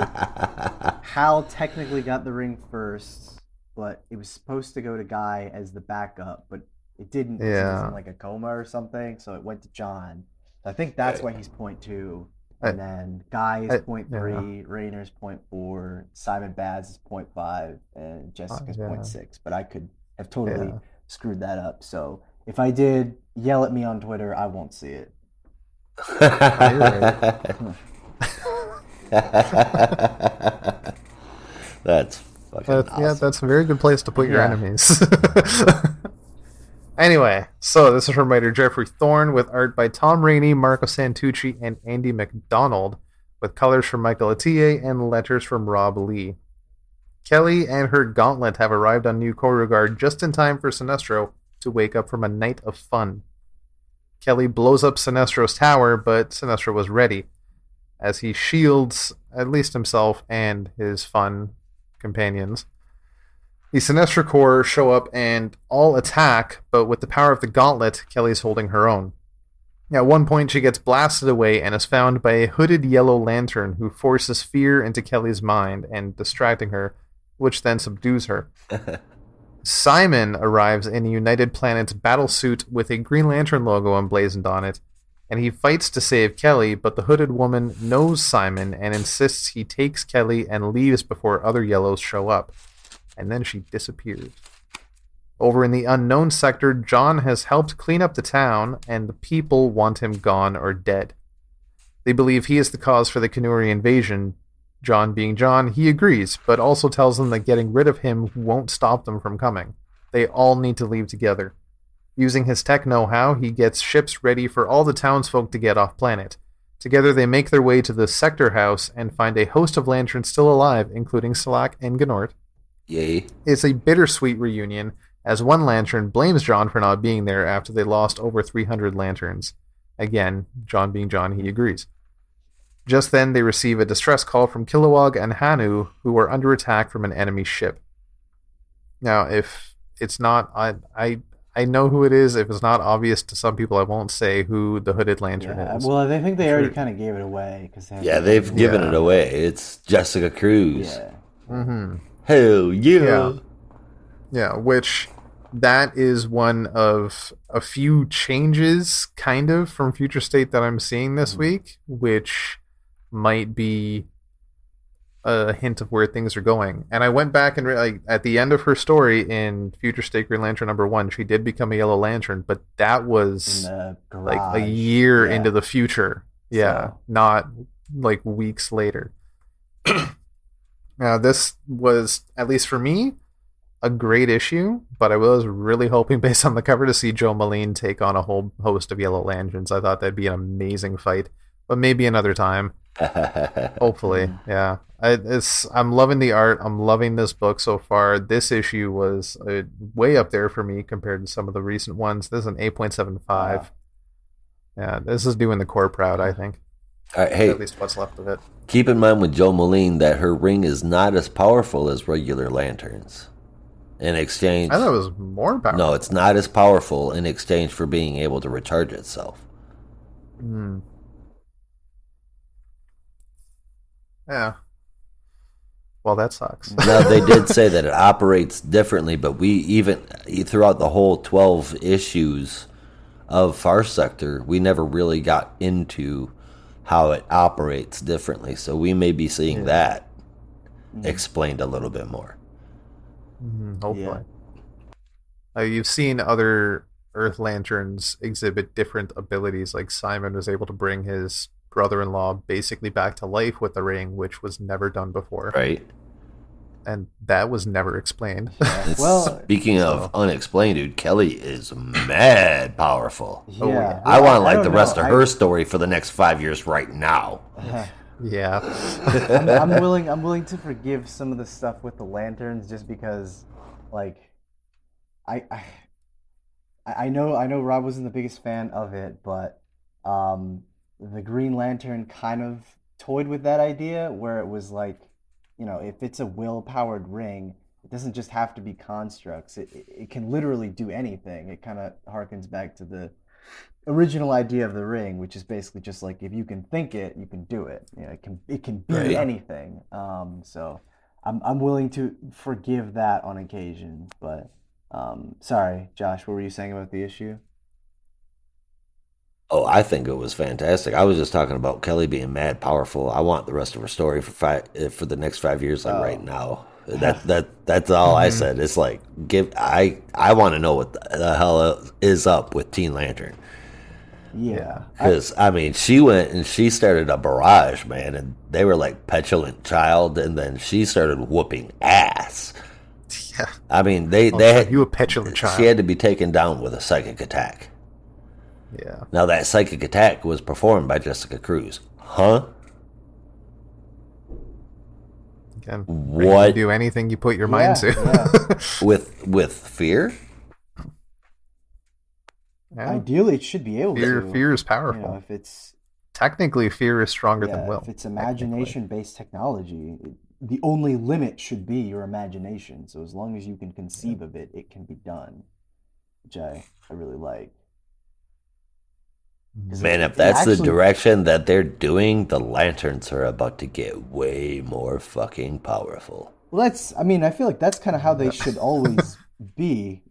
Hal technically got the ring first, but it was supposed to go to Guy as the backup, but it didn't. 'Cause he was in like a coma or something, so it went to John. So I think that's why he's point 2, and then Guy is point 3, Rayner's point 4, Simon Baz is point 5, and Jessica's point 6. But I could have totally screwed that up. So if I did, yell at me on Twitter. I won't see it. That's fucking awesome. Yeah, that's a very good place to put your enemies. Anyway, so this is from writer Jeffrey Thorne with art by Tom Rainey, Marco Santucci, and Andy McDonald, with colors from Michael Atiyeh and letters from Rob Lee. Kelly and her gauntlet have arrived on New Beauregard just in time for Sinestro to wake up from a night of fun. Kelly blows up Sinestro's tower, but Sinestro was ready, as he shields at least himself and his fun companions. The Sinestro Corps show up and all attack, but with the power of the gauntlet, Kelly's holding her own. At one point, she gets blasted away and is found by a hooded yellow lantern who forces fear into Kelly's mind and distracting her, which then subdues her. Simon arrives in United Planet's battlesuit with a Green Lantern logo emblazoned on it, and he fights to save Kelly, but the hooded woman knows Simon and insists he takes Kelly and leaves before other yellows show up. And then she disappears. Over in the unknown sector, John has helped clean up the town, and the people want him gone or dead. They believe he is the cause for the Kanuri invasion. John being John, he agrees, but also tells them that getting rid of him won't stop them from coming. They all need to leave together. Using his tech know-how, he gets ships ready for all the townsfolk to get off planet. Together they make their way to the Sector House and find a host of lanterns still alive, including Salak and Gnort. Yay. It's a bittersweet reunion, as one lantern blames John for not being there after they lost over 300 lanterns. Again, John being John, he agrees. Just then, they receive a distress call from Kilowog and Hanu, who are under attack from an enemy ship. Now, if it's not... I know who it is. If it's not obvious to some people, I won't say who the hooded lantern is. Well, I think they already kind of gave it away. They've given it away. It's Jessica Cruz. Yeah. Mm-hmm. Hell yeah. Yeah, which that is one of a few changes, kind of, from Future State that I'm seeing this week, which might be a hint of where things are going. And I went back and at the end of her story in Future State Green Lantern #1, she did become a Yellow Lantern, but that was like a year into the future. Yeah, so. Not like weeks later. Now, this was, at least for me, a great issue, but I was really hoping, based on the cover, to see Joe Moline take on a whole host of Yellow Lanterns. I thought that'd be an amazing fight, but maybe another time. Hopefully, yeah. I'm loving the art. I'm loving this book so far. This issue was way up there for me compared to some of the recent ones. This is an 8.75. Wow. Yeah, this is doing the core proud, I think. All right, hey, At least what's left of it. keep in mind with Joe Moline that her ring is not as powerful as regular lanterns. In exchange, I thought it was more powerful. no, it's not as powerful in exchange for being able to recharge itself. Hmm. Yeah. Well, that sucks. Now, they did say that it operates differently, but we even, throughout the whole 12 issues of Far Sector, we never really got into how it operates differently. So we may be seeing that explained a little bit more. Hopefully. You've seen other Earth Lanterns exhibit different abilities. Like Simon was able to bring his brother-in-law basically back to life with the ring, which was never done before. Right? And that was never explained. Well, Speaking of unexplained, dude, Kelly is mad powerful. yeah. I want I like don't the rest know. of her story for the next 5 years right now. Yeah. I'm willing to forgive some of the stuff with the lanterns just because, like, I know Rob wasn't the biggest fan of it, but the Green Lantern kind of toyed with that idea where it was like, you know, if it's a will-powered ring, it doesn't just have to be constructs. It can literally do anything. It kind of harkens back to the original idea of the ring, which is basically just like if you can think it, you can do it. You know, it can be Right. anything. So I'm willing to forgive that on occasion. But sorry, Josh, what were you saying about the issue? Oh, I think it was fantastic. I was just talking about Kelly being mad powerful. I want the rest of her story for the next 5 years, like right now. That's all I said. It's like I want to know what the hell is up with Teen Lantern. Yeah. Because, I mean, she went and she started a barrage, man, and they were like petulant child, and then she started whooping ass. Yeah. I mean, they Oh, had, you a petulant child. she had to be taken down with a psychic attack. Yeah. Now, that psychic attack was performed by Jessica Cruz. Huh? Again, What? you do anything you put your mind to. Yeah. With fear? Yeah. Ideally, it should be able to. Fear is You powerful. know, if it's Technically, fear is stronger than will. if it's imagination-based technology, the only limit should be your imagination. So as long as you can conceive of it, it can be done, which I really like. 'Cause Man, it- if that's it the actually- direction that they're doing, the lanterns are about to get way more fucking powerful. Well, I feel like that's kind of how they should always be.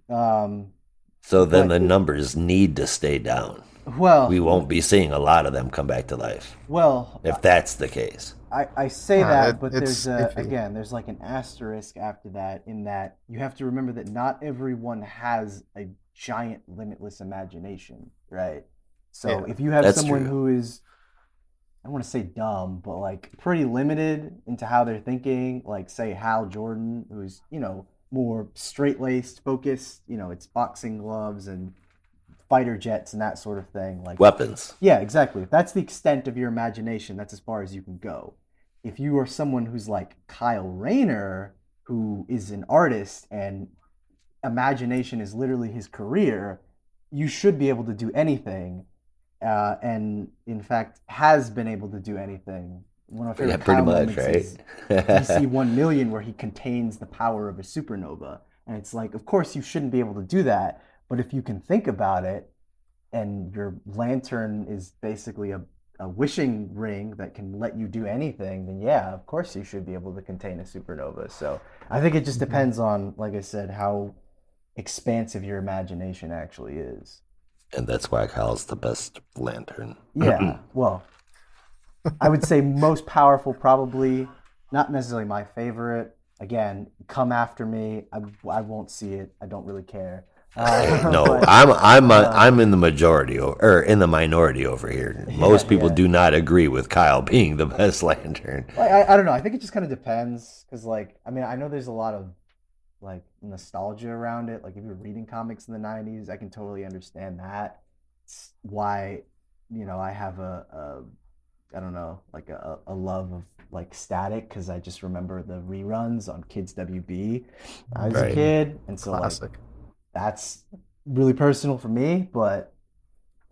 So then But the it- numbers need to stay down. Well, We won't be seeing a lot of them come back to life well, if that's the case. I say that, but it's iffy. there's like an asterisk after that in that you have to remember that not everyone has a giant limitless imagination, right? So Yeah, if you have that's someone true. who is, I don't want to say dumb, but like pretty limited into how they're thinking, like say Hal Jordan, who's, you know, more straight-laced, focused, you know, it's boxing gloves and fighter jets and that sort of thing. Like Weapons. yeah, exactly. If that's the extent of your imagination, that's as far as you can go. If you are someone who's like Kyle Rayner, who is an artist and imagination is literally his career, you should be able to do anything, and in fact has been able to do anything. One of my Yeah, favorite pretty Kyle much, moments right? is DC 1 Million, where he contains the power of a supernova. And it's like, of course, you shouldn't be able to do that, but if you can think about it, and your lantern is basically a wishing ring that can let you do anything, then yeah, of course you should be able to contain a supernova. So I think it just depends on, like I said, how expansive your imagination actually is. And that's why Kyle's the best lantern. Yeah, well, I would say most powerful, probably not necessarily my favorite. Again, come after me. I won't see it. I don't really care. No, but- I'm in the majority or in the minority over here. Most people yeah. do not agree with Kyle being the best lantern. I don't know. I think it just kind of depends because, like, I mean, I know there's a lot of like nostalgia around it. Like, if you're reading comics in the '90s, I can totally understand that. It's why, you know, I have I don't know, like a love of like Static because I just remember the reruns on Kids WB. I was a Right. kid, and so like Classic. that's really personal for me. But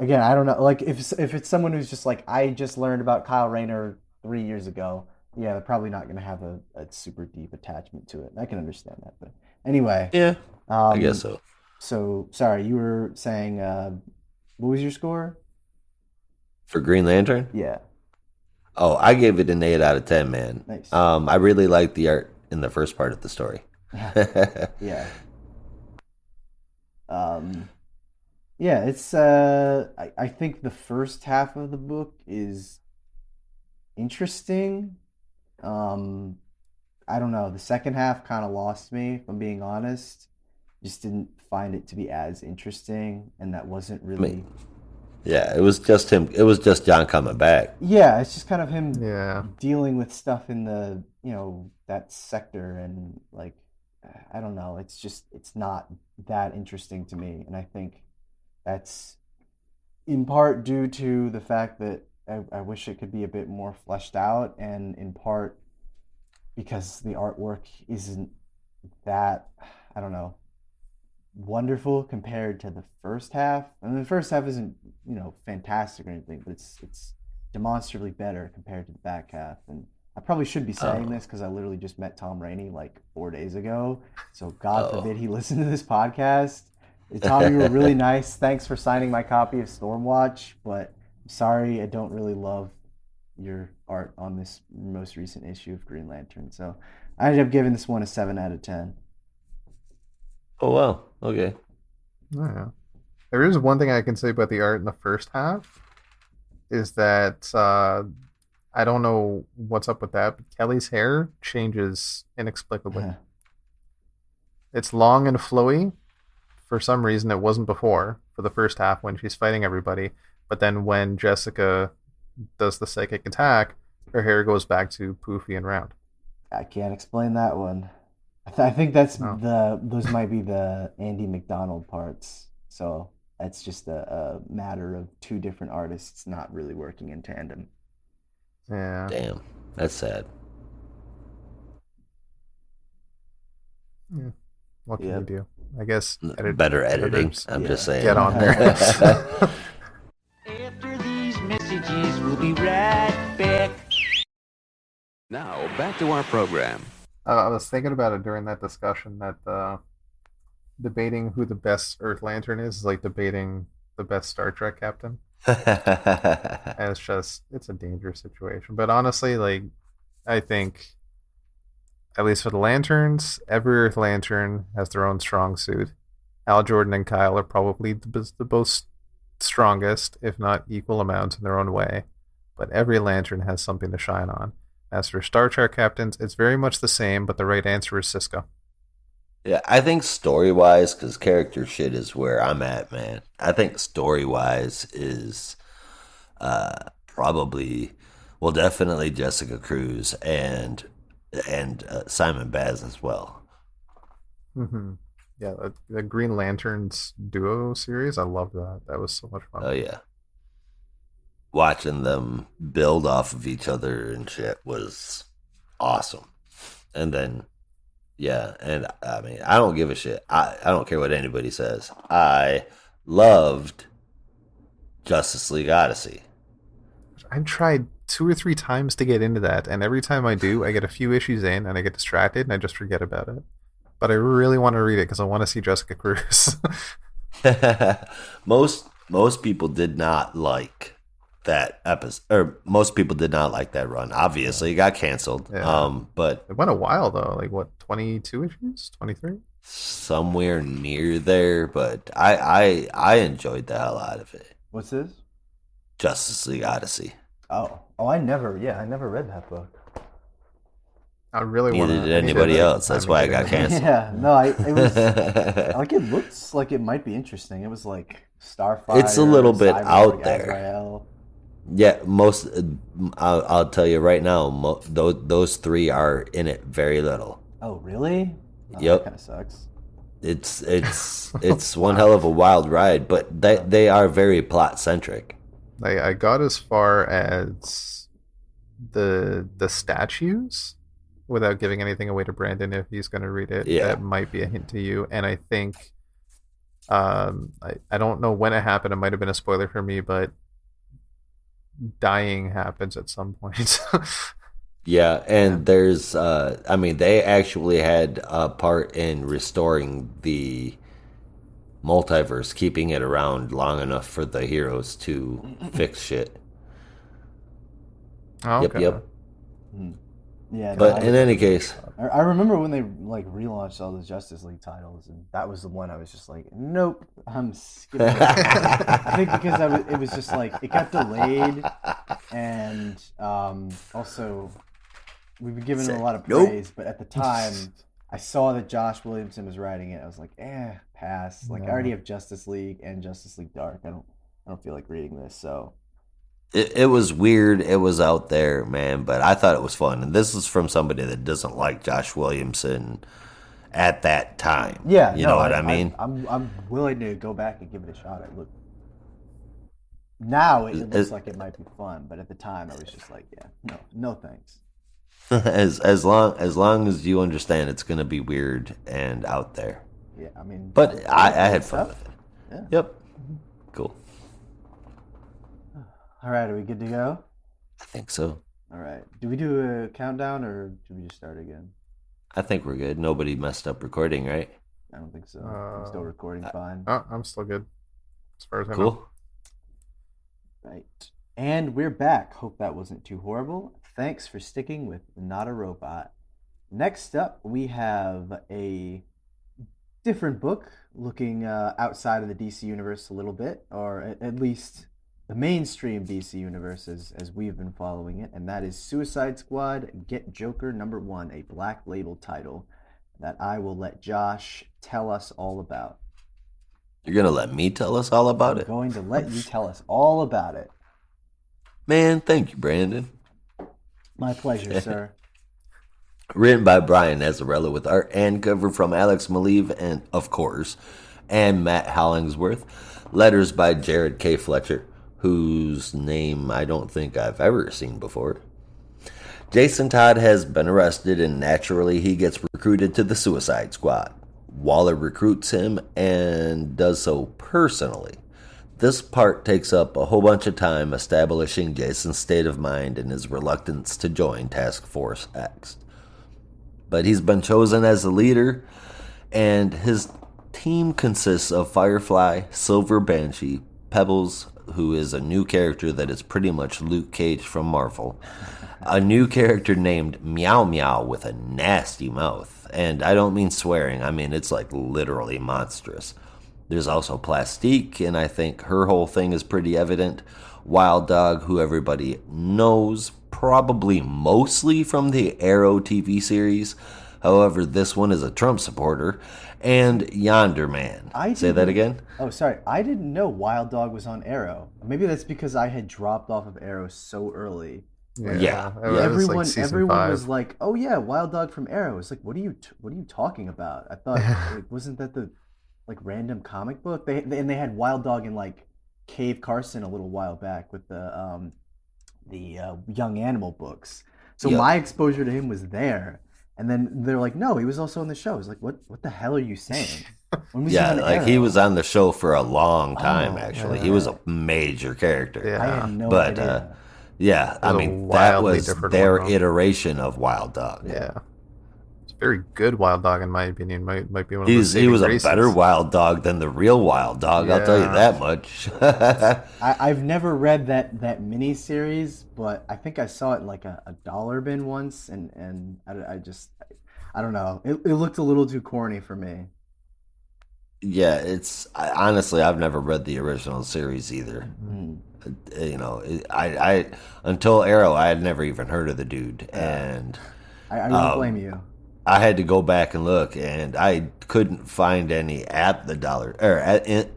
again, I don't know. Like if it's someone who's just like I just learned about Kyle Rayner 3 years ago, yeah, they're probably not going to have a super deep attachment to it. I can understand that, but anyway, Yeah, I guess um, so. so sorry, you were saying what was your score? For Green Lantern, Yeah, oh, I gave it an 8 out of 10, man. nice. I really liked the art in the first part of the story. Yeah, yeah. Um, yeah, it's I think the first half of the book is interesting. Um, I don't know. The second half kind of lost me, if I'm being honest. Just didn't find it to be as interesting, and that wasn't I mean, really. yeah, it was just him. It was just John coming back. Yeah, it's just kind of him Yeah. dealing with stuff in the, that sector, and like, I don't know. It's not that interesting to me, and I think that's in part due to the fact that I wish it could be a bit more fleshed out, and in part because the artwork isn't that, I don't know, wonderful compared to the first half. I mean, the first half isn't, fantastic or anything, but it's demonstrably better compared to the back half. And I probably should be saying Oh, this because I literally just met Tom Rainey like 4 days ago. So God oh. forbid he listened to this podcast. Tom, you were really nice. Thanks for signing my copy of Stormwatch, but I'm sorry I don't really love your art on this most recent issue of Green Lantern. So I ended up giving this one a 7 out of 10. Oh well. Okay. Yeah. There is one thing I can say about the art in the first half is that I don't know what's up with that, but Kelly's hair changes inexplicably. It's long and flowy. For some reason, it wasn't before for the first half when she's fighting everybody. But then when Jessica does the psychic attack, her hair goes back to poofy and round. I can't explain that one. I think that's Oh, those might be the Andy McDonald parts. So that's just a matter of two different artists not really working in tandem. yeah. Damn, that's sad. Yeah. What can you Yep. do? I guess Better editing. editors I'm just Yeah. saying. get on there. After these messages, we'll be right back. Now, back to our program. I was thinking about it during that discussion that debating who the best Earth Lantern is like debating the best Star Trek captain. And it's a dangerous situation. But honestly, like, I think, at least for the Lanterns, every Earth Lantern has their own strong suit. Al Jordan and Kyle are probably the most strongest, if not equal amounts in their own way. But every Lantern has something to shine on. As for Star Trek captains, it's very much the same, but the right answer is Cisco. Yeah, I think story wise, because character shit is where I'm at, man. I think story wise is probably, well, definitely Jessica Cruz and Simon Baz as well. Mm-hmm. Yeah, the Green Lanterns duo series, I loved that. That was so much fun. Oh yeah, watching them build off of each other and shit was awesome. And then yeah, and I mean, I don't give a shit. I don't care what anybody says. I loved Justice League Odyssey. I've tried 2 or 3 times to get into that, and every time I do, I get a few issues in and I get distracted and I just forget about it. But I really want to read it because I want to see Jessica Cruz. most people did not like that episode, or most people did not like that run. Obviously, it got canceled. Yeah. But It went a while though, like what, 22 issues, 23? somewhere near there. But I enjoyed the hell out of it. What's this? Justice League Odyssey. Oh, I never read that book. I really want Neither did anybody else. That's why it got canceled. Yeah, no, it was like it looks like it might be interesting. It was like Starfire. It's a little bit Cyborg, out there. Azrael. Yeah, most. I'll tell you right now, those three are in it very little. Oh, really? Oh, Yep. That kind of sucks. It's one hell of a wild ride, but they are very plot centric. I got as far as the statues without giving anything away to Brandon if he's going to read it. Yeah. That might be a hint to you. And I think I don't know when it happened. It might have been a spoiler for me, but dying happens at some point. Yeah, and there's, I mean, they actually had a part in restoring the multiverse, keeping it around long enough for the heroes to fix shit. Oh, Yep, okay. yep. Yeah, no, But in any case, I remember when they like relaunched all the Justice League titles, and that was the one I was just like, nope, I'm skipping it. I think because it was just like it got delayed, and also we've been giving it a lot of Nope. praise, but at the time I saw that Josh Williamson was writing it. I was like, pass. Like I already have Justice League and Justice League Dark. I don't feel like reading this, so. it was weird. It was out there, man, but I thought it was fun. And this is from somebody that doesn't like Josh Williamson at that time. Yeah, You no, know what I mean? I'm willing to go back and give it a shot. Now it looks like it might be fun, but at the time I was just like, yeah, no thanks. as long as you understand it's going to be weird and out there. Yeah, I mean, But I had fun stuff. with it. Yeah. Yep. Cool. All right, are we good to go? I think so. All right. Do we do a countdown or should we just start again? I think we're good. Nobody messed up recording, right? I don't think so. I'm still recording fine. Oh, I'm still good. As far as I know. Cool. Right. And we're back. Hope that wasn't too horrible. Thanks for sticking with Not a Robot. Next up, we have a different book looking outside of the DC universe a little bit, or at least the mainstream DC universe as we've been following it, and that is Suicide Squad Get Joker #1, a Black Label title that I will let Josh tell us all about. You're going to let me tell us all about I'm it? going to let you tell us all about it. Man, thank you, Brandon. My pleasure, sir. Written by Brian Azzarello with art and cover from Alex Maleev and, of course, and Matt Hollingsworth. Letters by Jared K. Fletcher, whose name I don't think I've ever seen before. Jason Todd has been arrested and naturally he gets recruited to the Suicide Squad. Waller recruits him and does so personally. This part takes up a whole bunch of time establishing Jason's state of mind and his reluctance to join Task Force X. But he's been chosen as the leader, and his team consists of Firefly, Silver Banshee, Pebbles, who is a new character that is pretty much Luke Cage from Marvel, a new character named Meow Meow with a nasty mouth, and I don't mean swearing, I mean it's like literally monstrous. There's also Plastique, and I think her whole thing is pretty evident. Wild Dog, who everybody knows, probably mostly from the Arrow TV series. However, this one is a Trump supporter. And Yonder Man. Say that again? Oh, sorry. I didn't know Wild Dog was on Arrow. Maybe that's because I had dropped off of Arrow so early. Yeah. That was like season Everyone 5. was like, "Oh yeah, Wild Dog from Arrow." It's like, what are you talking about? I thought wasn't that the like random comic book? They had Wild Dog in like Cave Carson a little while back with the Young Animal books. So Yep. my exposure to him was there. And then they're like, "No, he was also on the show." I was like, "What the hell are you saying?" When was he Yeah, on like he Arrow? was on the show for a long time, Oh, actually. yeah. He was a major character. Yeah. I had no But, idea. Yeah, I was a mean, that wildly was different their one, though. iteration of Wild Dog. Yeah. It's a very good Wild Dog, in my opinion. Might be one of the He was a graces. better Wild Dog than the real Wild Dog, I'll tell you Yeah. that much. I've never read that mini series, but I think I saw it in like a dollar bin once, and I don't know. It looked a little too corny for me. Yeah, honestly, I've never read the original series either. Mm. You know, I until Arrow, I had never even heard of the dude, and I don't blame you. I had to go back and look, and I couldn't find any at the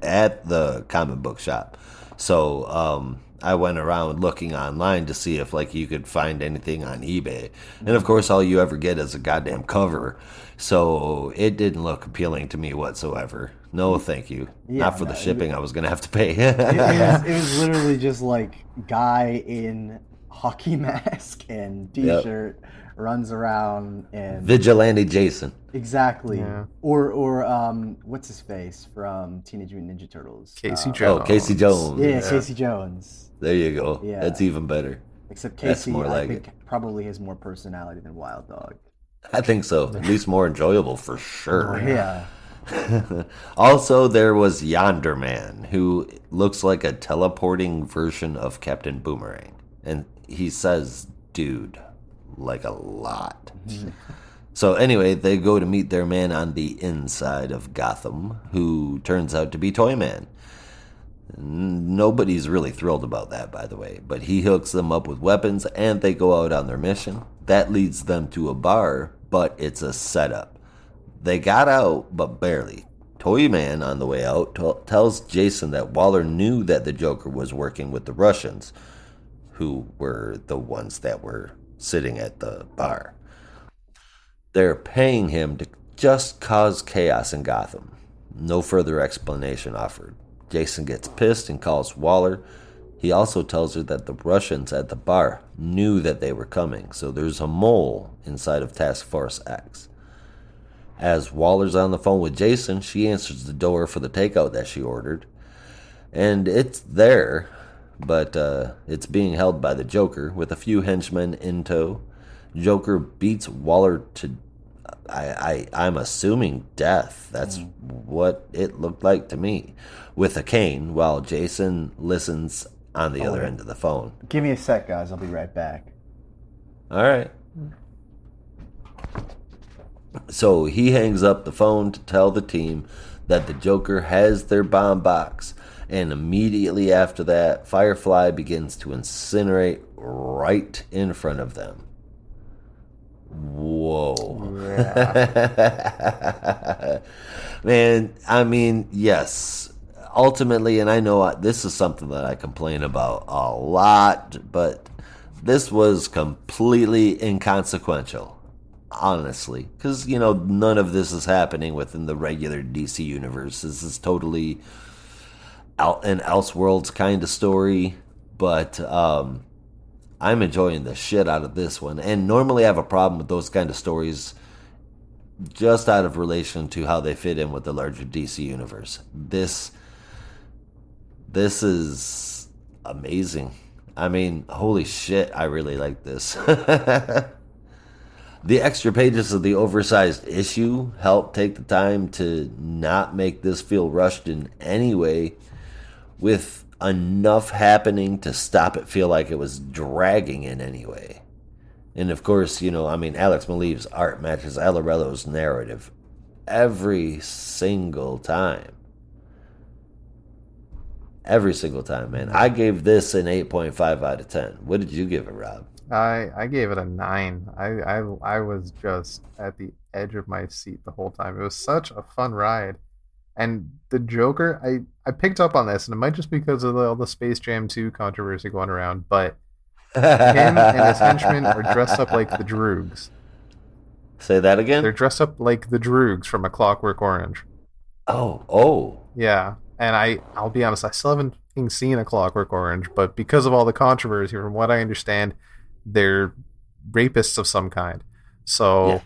at the comic book shop. So I went around looking online to see if like you could find anything on eBay, and of course, all you ever get is a goddamn cover. So it didn't look appealing to me whatsoever. No, thank you. Yeah, Not for the no, shipping I was gonna have to pay. It was literally just like guy in hockey mask and t-shirt runs around and Vigilante Jason. exactly. Yeah. Or what's his face from Teenage Mutant Ninja Turtles? Casey Oh, Jones. Casey Jones. Yeah, Casey Jones. There you go. Yeah. That's even better. Except That's Casey, more I like think, probably has more personality than Wild Dog. I think so. At least more enjoyable for sure. Yeah. Also, there was Yonder Man, who looks like a teleporting version of Captain Boomerang. And he says, dude, like a lot. So anyway, they go to meet their man on the inside of Gotham, who turns out to be Toyman. Nobody's really thrilled about that, by the way. But he hooks them up with weapons, and they go out on their mission. That leads them to a bar, but it's a setup. They got out, but barely. Toyman, on the way out, tells Jason that Waller knew that the Joker was working with the Russians, who were the ones that were sitting at the bar. They're paying him to just cause chaos in Gotham. No further explanation offered. Jason gets pissed and calls Waller. He also tells her that the Russians at the bar knew that they were coming, so there's a mole inside of Task Force X. As Waller's on the phone with Jason, she answers the door for the takeout that she ordered. And it's there, but it's being held by the Joker with a few henchmen in tow. Joker beats Waller to, I'm assuming, death. That's what it looked like to me. With a cane, while Jason listens on the other end of the phone. Give me a sec, guys. I'll be right back. All right. So he hangs up the phone to tell the team that the Joker has their bomb box. And immediately after that, Firefly begins to incinerate right in front of them. Whoa. Yeah. Man, I mean, yes. Ultimately, and I know this is something that I complain about a lot, but this was completely inconsequential. Honestly, because, you know, none of this is happening within the regular DC universe. This is totally an Elseworlds kind of story, but I'm enjoying the shit out of this one. And normally I have a problem with those kind of stories just out of relation to how they fit in with the larger DC universe. This is amazing. I mean, holy shit, I really like this. The extra pages of the oversized issue help take the time to not make this feel rushed in any way, with enough happening to stop it feel like it was dragging in any way. And of course, you know, I mean, Alex Maleev's art matches Alarello's narrative every single time. Every single time, man. I gave this an 8.5 out of 10. What did you give it, Rob? I gave it a 9. I was just at the edge of my seat the whole time. It was such a fun ride. And the Joker, I picked up on this, and it might just be because of all the Space Jam 2 controversy going around, but him and his henchmen are dressed up like the Droogs. Say that again? They're dressed up like the Droogs from A Clockwork Orange. Oh. Yeah, and I'll be honest, I still haven't seen A Clockwork Orange, but because of all the controversy, from what I understand, they're rapists of some kind. So Yeah.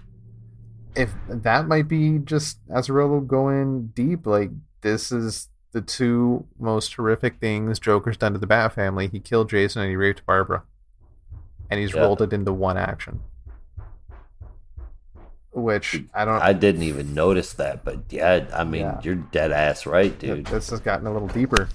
if that might be just Azzarello going deep, like, this is the two most horrific things Joker's done to the Bat family. He killed Jason and he raped Barbara. And he's rolled it into one action. Which, I didn't even notice that, but yeah, I mean, you're dead ass right, dude. This has gotten a little deeper.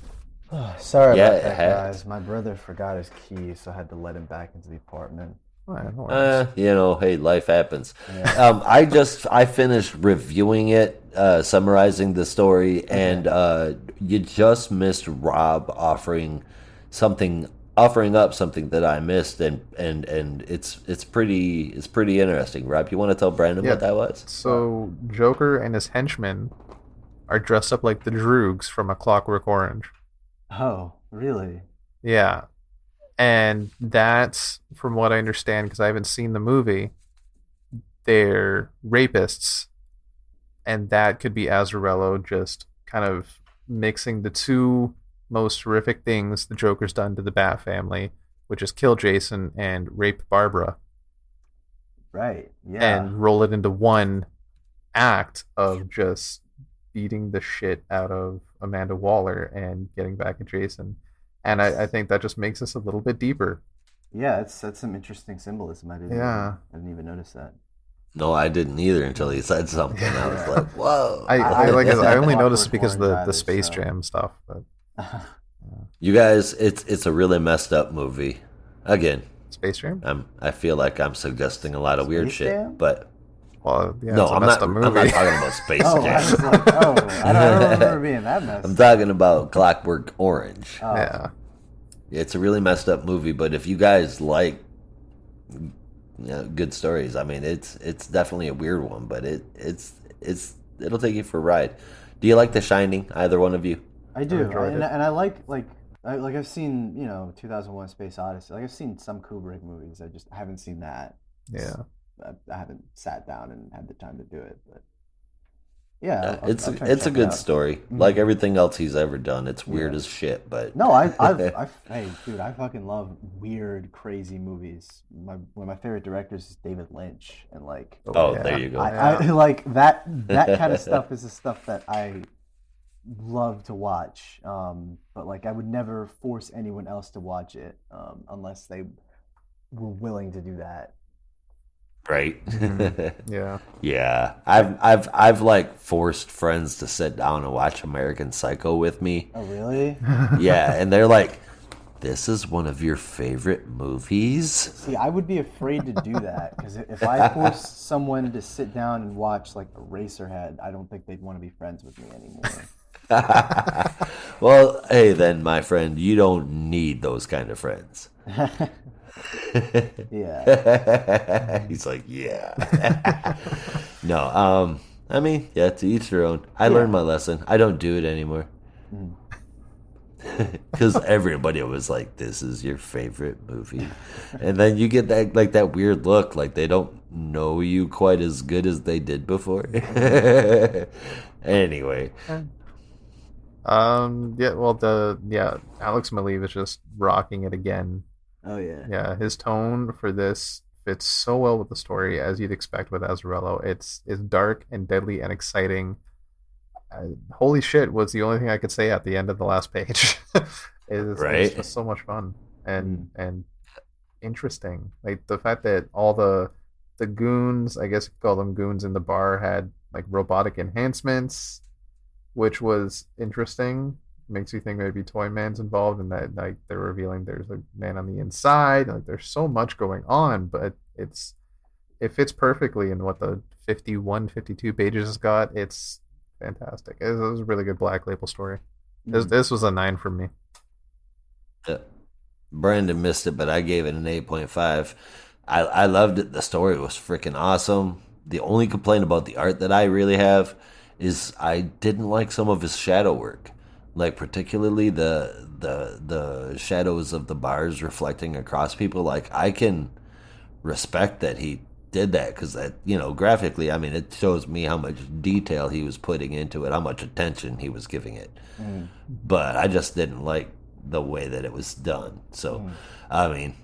Sorry Yeah, about it that, has. guys. My brother forgot his keys, so I had to let him back into the apartment. You know, hey, life happens. I finished reviewing it, summarizing the story, and you just missed Rob offering up something that I missed, and it's pretty interesting. Rob, you want to tell Brandon what that was? So Joker and his henchmen are dressed up like the Droogs from A Clockwork Orange. Oh, really? Yeah. And that's, from what I understand, because I haven't seen the movie, they're rapists. And that could be Azzarello just kind of mixing the two most horrific things the Joker's done to the Bat family, which is kill Jason and rape Barbara. Right. Yeah. and roll it into one act of just beating the shit out of Amanda Waller and getting back at Jason. And I think that just makes us a little bit deeper. Yeah, that's some interesting symbolism. Yeah. I didn't even notice that. No, I didn't either until he said something. I was like, whoa. I only Awkward noticed it because of foreign the drivers, Space so. Jam stuff. But You guys, it's a really messed up movie. Again, Space Jam? I feel like I'm suggesting a lot of weird Space shit, Jam? but Well, yeah, no, it's a I'm messed not. up I'm movie. not talking about Space Oh, I Jam. was like, I don't remember being that messed. I'm talking about Clockwork Orange. Oh. Yeah. It's a really messed up movie, but if you guys like good stories, I mean, it's definitely a weird one, but it'll take you for a ride. Do you like The Shining? Either one of you? I do, enjoyed and it. I I've seen 2001: Space Odyssey. Like I've seen some Kubrick movies. I just haven't seen that. Yeah. I haven't sat down and had the time to do it, but yeah, Yeah, I'll it's try to it's a check it good out. story. Mhm. Like everything else he's ever done, it's weird Yeah. as shit. But No, hey, dude, I fucking love weird, crazy movies. One of my favorite directors is David Lynch, and like, oh, yeah. there you go. I like that kind of stuff is the stuff that I love to watch. But like, I would never force anyone else to watch it unless they were willing to do that. Right? Yeah. Yeah, I've like forced friends to sit down and watch American Psycho with me. Oh, really? Yeah, and they're like, "This is one of your favorite movies." See, I would be afraid to do that because if I force someone to sit down and watch like Eraserhead, I don't think they'd want to be friends with me anymore. Well, hey, then, my friend, you don't need those kind of friends. Yeah. He's like, yeah. No, I mean, yeah, to each their own. I learned my lesson. I don't do it anymore. Because everybody was like, "This is your favorite movie," and then you get that weird look, like they don't know you quite as good as they did before. Anyway, Yeah. Well, Alex Maleev is just rocking it again. Oh yeah. Yeah, his tone for this fits so well with the story as you'd expect with Azarello. It's dark and deadly and exciting. Holy shit was the only thing I could say at the end of the last page. It's Right. just so much fun and interesting. Like the fact that all the goons, I guess you could call them goons in the bar, had like robotic enhancements, which was interesting. Makes you think maybe Toy Man's involved and that like they're revealing there's a man on the inside. Like there's so much going on, but it fits perfectly in what the 51, 52 pages has got. It's fantastic. It was a really good Black Label story. This was a 9 for me. Brandon missed it, but I gave it an 8.5. I loved it. The story was freaking awesome. The only complaint about the art that I really have is I didn't like some of his shadow work. Like particularly the shadows of the bars reflecting across people. Like I can respect that he did that because that graphically, I mean, it shows me how much detail he was putting into it, how much attention he was giving it. But I just didn't like the way that it was done. So I mean,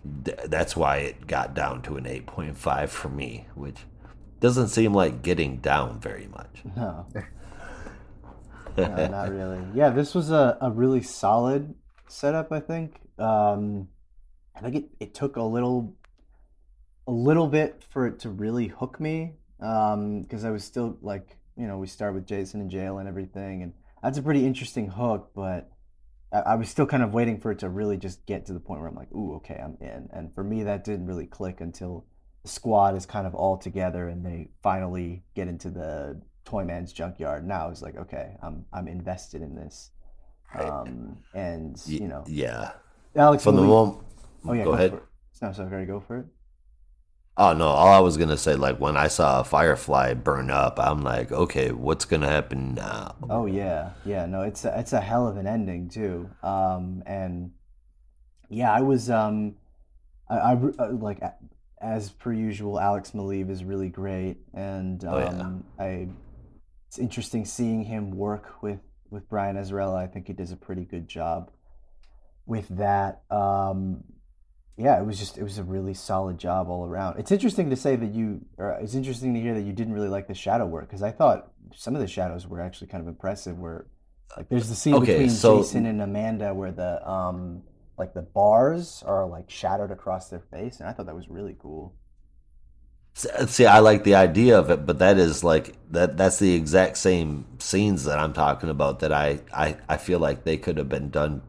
that's why it got down to an 8.5 for me, which doesn't seem like getting down very much. No. No, not really. Yeah, this was a really solid setup, I think. I think it took a little bit for it to really hook me, because I was still like, we start with Jason in jail and everything, and that's a pretty interesting hook, but I was still kind of waiting for it to really just get to the point where I'm like, ooh, okay, I'm in. And for me, that didn't really click until the squad is kind of all together and they finally get into the Toy Man's junkyard. Now I was like, okay, I'm invested in this. And Yeah. Alex From the Maleev- moment. Oh yeah, go ahead. For it. No, sorry, go for it. Oh no! All I was gonna say, like when I saw Firefly burn up, I'm like, okay, what's gonna happen now? Oh yeah, no, it's a hell of an ending too. And yeah, I was like as per usual, Alex Maleev is really great, and it's interesting seeing him work with Brian Azzarello. I think he does a pretty good job with that. yeah, it was a really solid job all around. It's interesting to say that it's interesting to hear that you didn't really like the shadow work because I thought some of the shadows were actually kind of impressive. Where like there's the scene Okay, between so Jason and Amanda where the like the bars are like shadowed across their face, and I thought that was really cool. see, I like the idea of it, but that is like that's the exact same scenes that I'm talking about that I feel like they could have been done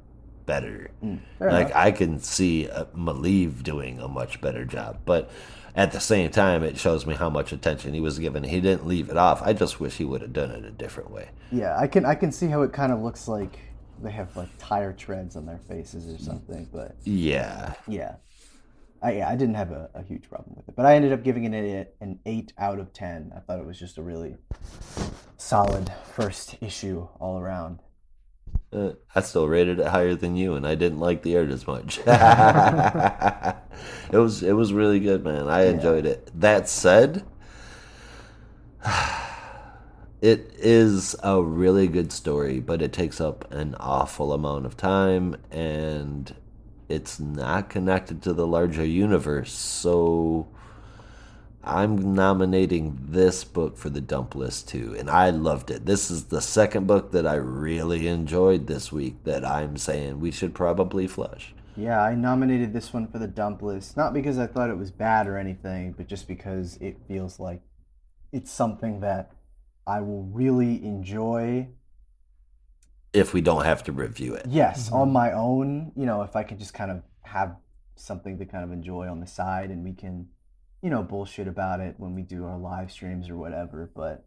better. Fair Like enough. I can see Maleev doing a much better job, but at the same time, it shows me how much attention he was given. He didn't leave it off. I just wish he would have done it a different way. Yeah, I can see how it kind of looks like they have like tire treads on their faces or something, but Yeah. yeah. I didn't have a huge problem with it, but I ended up giving it an 8 out of 10. I thought it was just a really solid first issue all around. I still rated it higher than you, and I didn't like the art as much. It was really good, man. I enjoyed it. That said, it is a really good story, but it takes up an awful amount of time, and it's not connected to the larger universe. So I'm nominating this book for the dump list too, and I loved it. This is the second book that I really enjoyed this week that I'm saying we should probably flush. Yeah, I nominated this one for the dump list, not because I thought it was bad or anything, but just because it feels like it's something that I will really enjoy. If we don't have to review it. Yes, on my own, if I can just kind of have something to kind of enjoy on the side and we can, bullshit about it when we do our live streams or whatever, but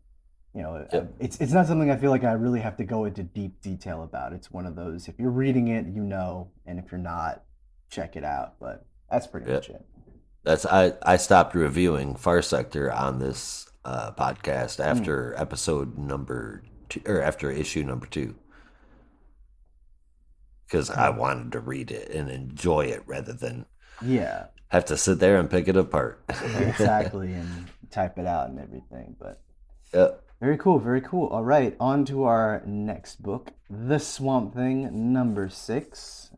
Yep. it's not something I feel like I really have to go into deep detail about. It's one of those, if you're reading it, and if you're not, check it out, but that's pretty Yep. much it. That's I stopped reviewing Far Sector on this podcast after episode number 2, or after issue number 2, because I wanted to read it and enjoy it rather than Yeah, have to sit there and pick it apart. exactly, and type it out and everything, but Yep. very cool, very cool. All right, on to our next book, The Swamp Thing, number 6.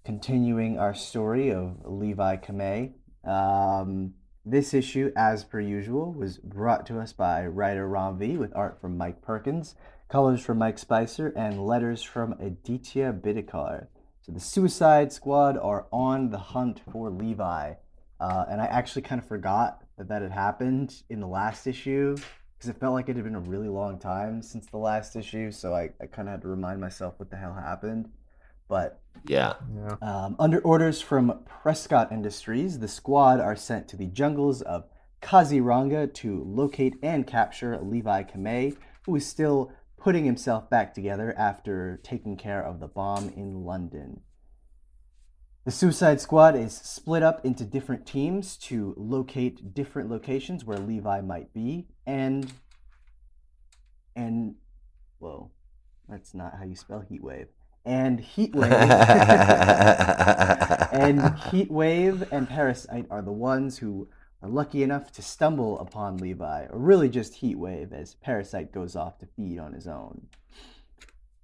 Continuing our story of Levi Kamei. This issue, as per usual, was brought to us by writer Ram V with art from Mike Perkins, colors from Mike Spicer, and letters from Aditya Bidikar. So the Suicide Squad are on the hunt for Levi. And I actually kind of forgot that had happened in the last issue because it felt like it had been a really long time since the last issue. So I kind of had to remind myself what the hell happened. But Yeah. under orders from Prescott Industries, the squad are sent to the jungles of Kaziranga to locate and capture Levi Kamei, who is still putting himself back together after taking care of the bomb in London. The Suicide Squad is split up into different teams to locate different locations where Levi might be, and whoa, that's not how you spell Heatwave. And Heatwave and Heatwave and Parasite are the ones who are lucky enough to stumble upon Levi, or really just Heatwave, as Parasite goes off to feed on his own.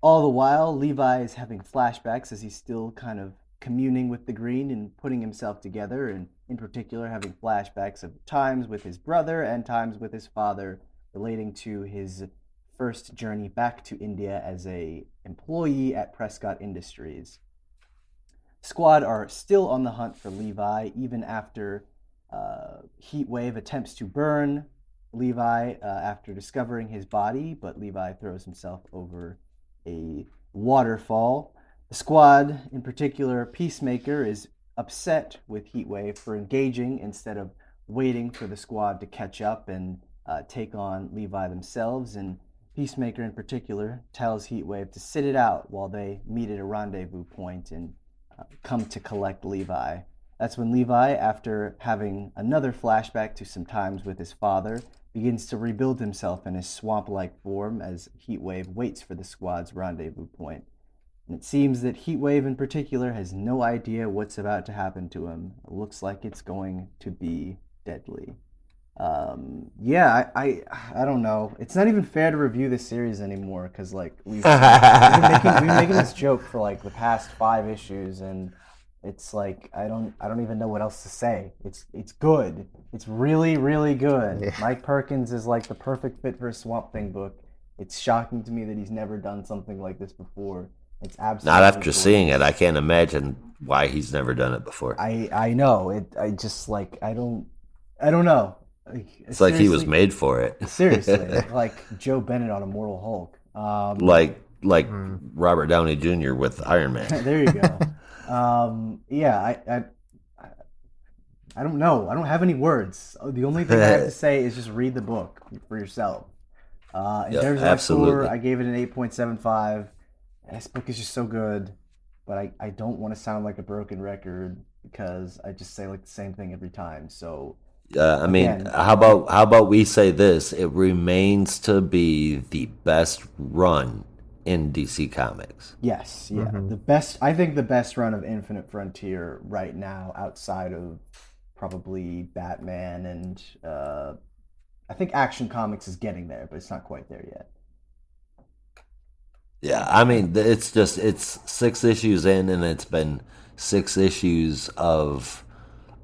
All the while, Levi is having flashbacks as he's still kind of communing with the Green and putting himself together, and in particular having flashbacks of times with his brother and times with his father relating to his first journey back to India as a employee at Prescott Industries. Squad are still on the hunt for Levi even after Heatwave attempts to burn Levi after discovering his body, but Levi throws himself over a waterfall. The squad, in particular Peacemaker, is upset with Heatwave for engaging instead of waiting for the squad to catch up and take on Levi themselves, and Peacemaker in particular tells Heatwave to sit it out while they meet at a rendezvous point and come to collect Levi. That's when Levi, after having another flashback to some times with his father, begins to rebuild himself in his swamp-like form as Heatwave waits for the squad's rendezvous point. And it seems that Heatwave in particular has no idea what's about to happen to him. It looks like it's going to be deadly. I don't know. It's not even fair to review this series anymore because like we've been making this joke for like the past 5 issues, and It's like I don't even know what else to say. It's good. It's really really good. Yeah. Mike Perkins is like the perfect fit for a Swamp Thing book. It's shocking to me that he's never done something like this before. It's absolutely Not after seeing it, I gorgeous. can't imagine why he's never done it before. I know it. I just like I don't know. Like, It's like he was seriously, made for it. seriously like Joe Bennett on Immortal Hulk. like Hmm. Robert Downey Jr. with Iron Man. There you go. Yeah, I don't know. I don't have any words. The only thing I have to say is just read the book for yourself. In Yeah, terms of my score, absolutely. I gave it an 8.75. This book is just so good, but I don't want to sound like a broken record because I just say like the same thing every time. So I mean, again, how about we say this? It remains to be the best run in DC Comics. yes, yeah, Mhm. the best. I think the best run of Infinite Frontier right now, outside of probably Batman and I think Action Comics is getting there, but it's not quite there yet. Yeah, I mean, it's 6 issues in, and it's been 6 issues of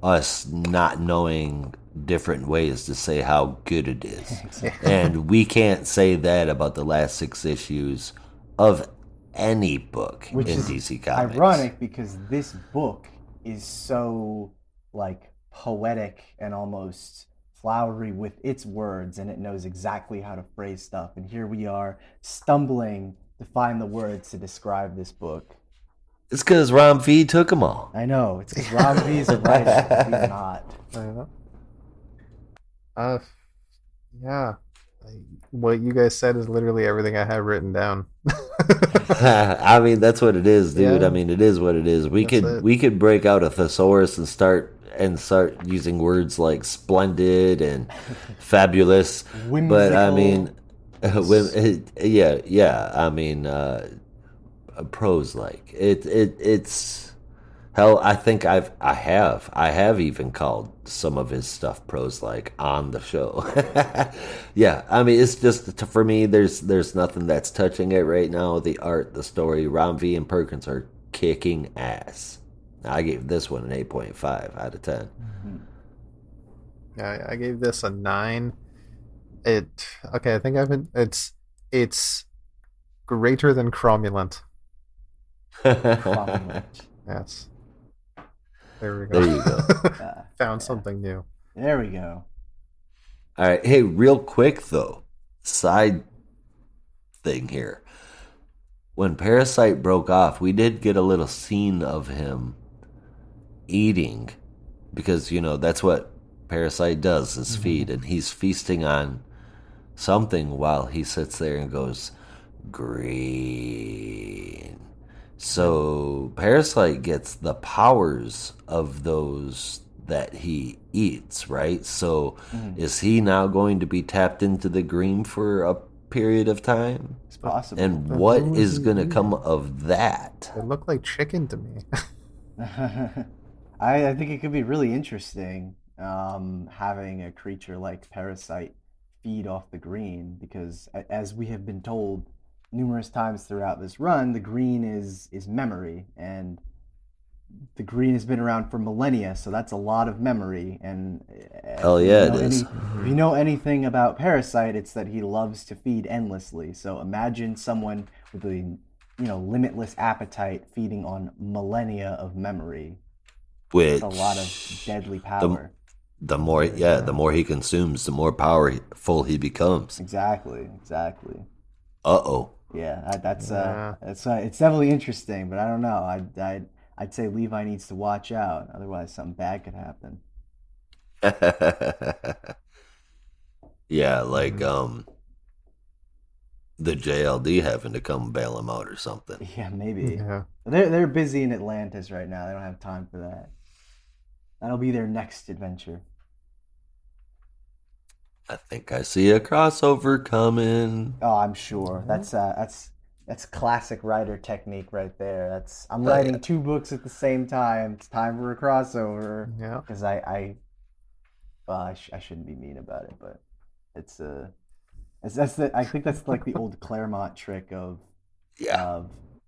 us not knowing different ways to say how good it is. Exactly. And we can't say that about the last 6 issues of any book Which in is DC Comics. ironic because this book is so like poetic and almost flowery with its words, and it knows exactly how to phrase stuff. And here we are stumbling to find the words to describe this book. It's because Ron V took them all. I know it's because Rob V is a writer, he's not. Yeah. Uh, yeah. What you guys said is literally everything I have written down. I mean, that's what it is, dude. Yeah. I mean, it is what it is. We That's could it. we could break out a thesaurus and start using words like splendid and fabulous. But I mean, yeah. I mean, prose like it's hell. I think I have even called some of his stuff prose like on the show. Yeah, I mean, it's just for me. There's nothing that's touching it right now. The art, the story. Ron V and Perkins are kicking ass. I gave this one an 8.5 out of 10. Yeah, I gave this a 9. Okay, I think it's greater than Cromulent. Cromulent. Yes. There we go. There you go. Found something new. There we go. All right. Hey, real quick though, side thing here. When Parasite broke off, we did get a little scene of him eating because, that's what Parasite does is feed, and he's feasting on something while he sits there and goes green. So Parasite gets the powers of those that he eats, right? So is he now going to be tapped into the green for a period of time? It's possible. And what is going to come of that? It looked like chicken to me. I think it could be really interesting having a creature like Parasite feed off the green because, as we have been told numerous times throughout this run, the green is memory, and the green has been around for millennia, so that's a lot of memory. And Hell yeah, it is. if you know anything about Parasite, it's that he loves to feed endlessly. So imagine someone with a limitless appetite feeding on millennia of memory. Which It's a lot of deadly power. the more he consumes, the more powerful he becomes. Exactly. Uh-oh. Yeah, that's Yeah. it's definitely interesting, but I don't know. I'd say Levi needs to watch out, otherwise something bad could happen. Yeah, like the JLD having to come bail him out or something. Yeah, maybe. Yeah. They're busy in Atlantis right now. They don't have time for that. That'll be their next adventure. I think I see a crossover coming. Oh, I'm sure. That's classic writer technique right there. I'm Oh, writing yeah. 2 books at the same time. It's time for a crossover. Yeah. Because I shouldn't be mean about it, but I think that's like the old Claremont trick of Yeah.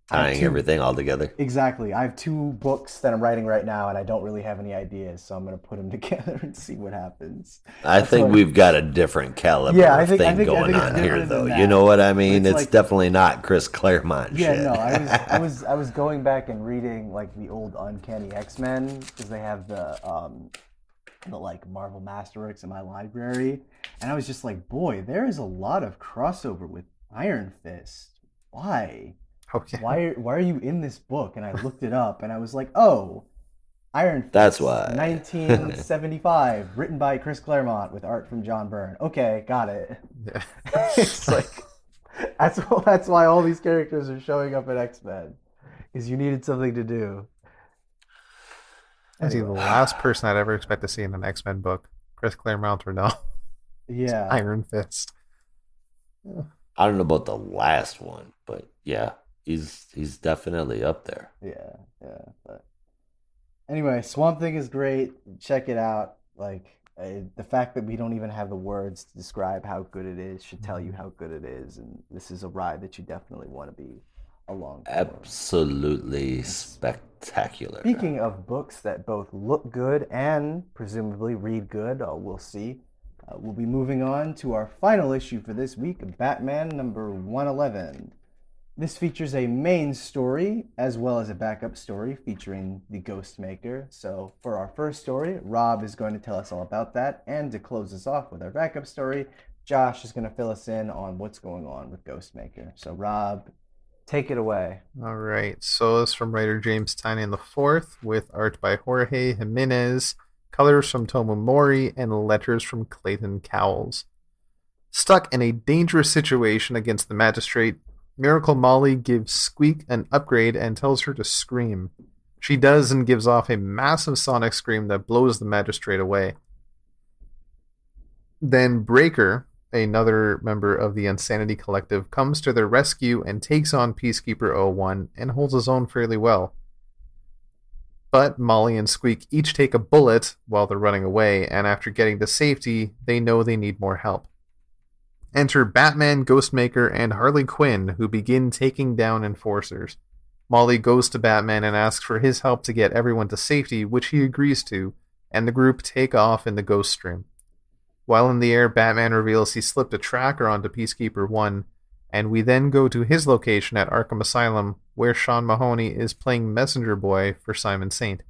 tying everything all together. Exactly. I have 2 books that I'm writing right now, and I don't really have any ideas, so I'm going to put them together and see what happens. I think we've got a different caliber of thing going on here, though. You know what I mean? It's like, definitely not Chris Claremont shit. Yeah, no, I was going back and reading like the old Uncanny X-Men because they have the like Marvel Masterworks in my library, and I was just like, boy, there is a lot of crossover with Iron Fist. Why? Okay. Why are you in this book? And I looked it up, and I was like, oh, Iron Fist. That's why. 1975, written by Chris Claremont with art from John Byrne. Okay, got it. Yeah. It's like that's why all these characters are showing up in X-Men, because you needed something to do. Is he the last person I'd ever expect to see in an X-Men book? Chris Claremont or no? Yeah. Iron Fist. I don't know about the last one, but yeah, he's definitely up there. Yeah. But anyway, Swamp Thing is great. Check it out. Like the fact that we don't even have the words to describe how good it is should tell you how good it is. And this is a ride that you definitely want to be along for. Absolutely spectacular. Speaking of books that both look good and presumably read good, we'll see. We'll be moving on to our final issue for this week, Batman number 111. This features a main story as well as a backup story featuring the Ghostmaker. So for our first story, Rob is going to tell us all about that. And to close us off with our backup story, Josh is going to fill us in on what's going on with Ghostmaker. So Rob, take it away. All right. So it's from writer James Tynion IV with art by Jorge Jimenez, colors from Tomomori, and letters from Clayton Cowles. Stuck in a dangerous situation against the magistrate, Miracle Molly gives Squeak an upgrade and tells her to scream. She does and gives off a massive sonic scream that blows the magistrate away. Then Breaker, another member of the Insanity Collective, comes to their rescue and takes on Peacekeeper 01 and holds his own fairly well. But Molly and Squeak each take a bullet while they're running away, and after getting to safety, they know they need more help. Enter Batman, Ghostmaker, and Harley Quinn, who begin taking down enforcers. Molly goes to Batman and asks for his help to get everyone to safety, which he agrees to, and the group take off in the Ghost Stream. While in the air, Batman reveals he slipped a tracker onto Peacekeeper 1, and we then go to his location at Arkham Asylum, where Sean Mahoney is playing Messenger Boy for Simon Saint.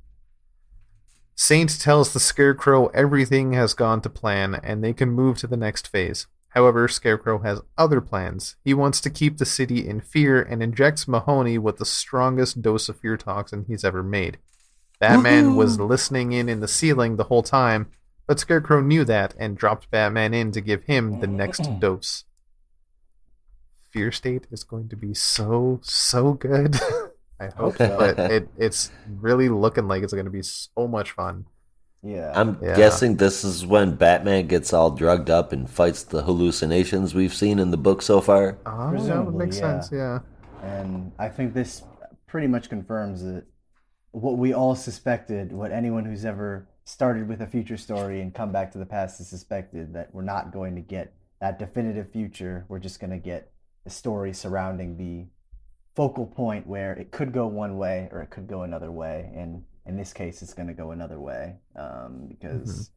Saint tells the Scarecrow everything has gone to plan, and they can move to the next phase. However, Scarecrow has other plans. He wants to keep the city in fear and injects Mahoney with the strongest dose of fear toxin he's ever made. Batman was listening in the ceiling the whole time, but Scarecrow knew that and dropped Batman in to give him the next dose. Fear State is going to be so good. I hope so. But it's really looking like it's going to be so much fun. Yeah. I'm guessing this is when Batman gets all drugged up and fights the hallucinations we've seen in the book so far. Oh, that would make sense, yeah. And I think this pretty much confirms that what we all suspected, what anyone who's ever started with a future story and come back to the past has suspected, that we're not going to get that definitive future. We're just going to get the story surrounding the focal point where it could go one way or it could go another way. And in this case, it's going to go another way because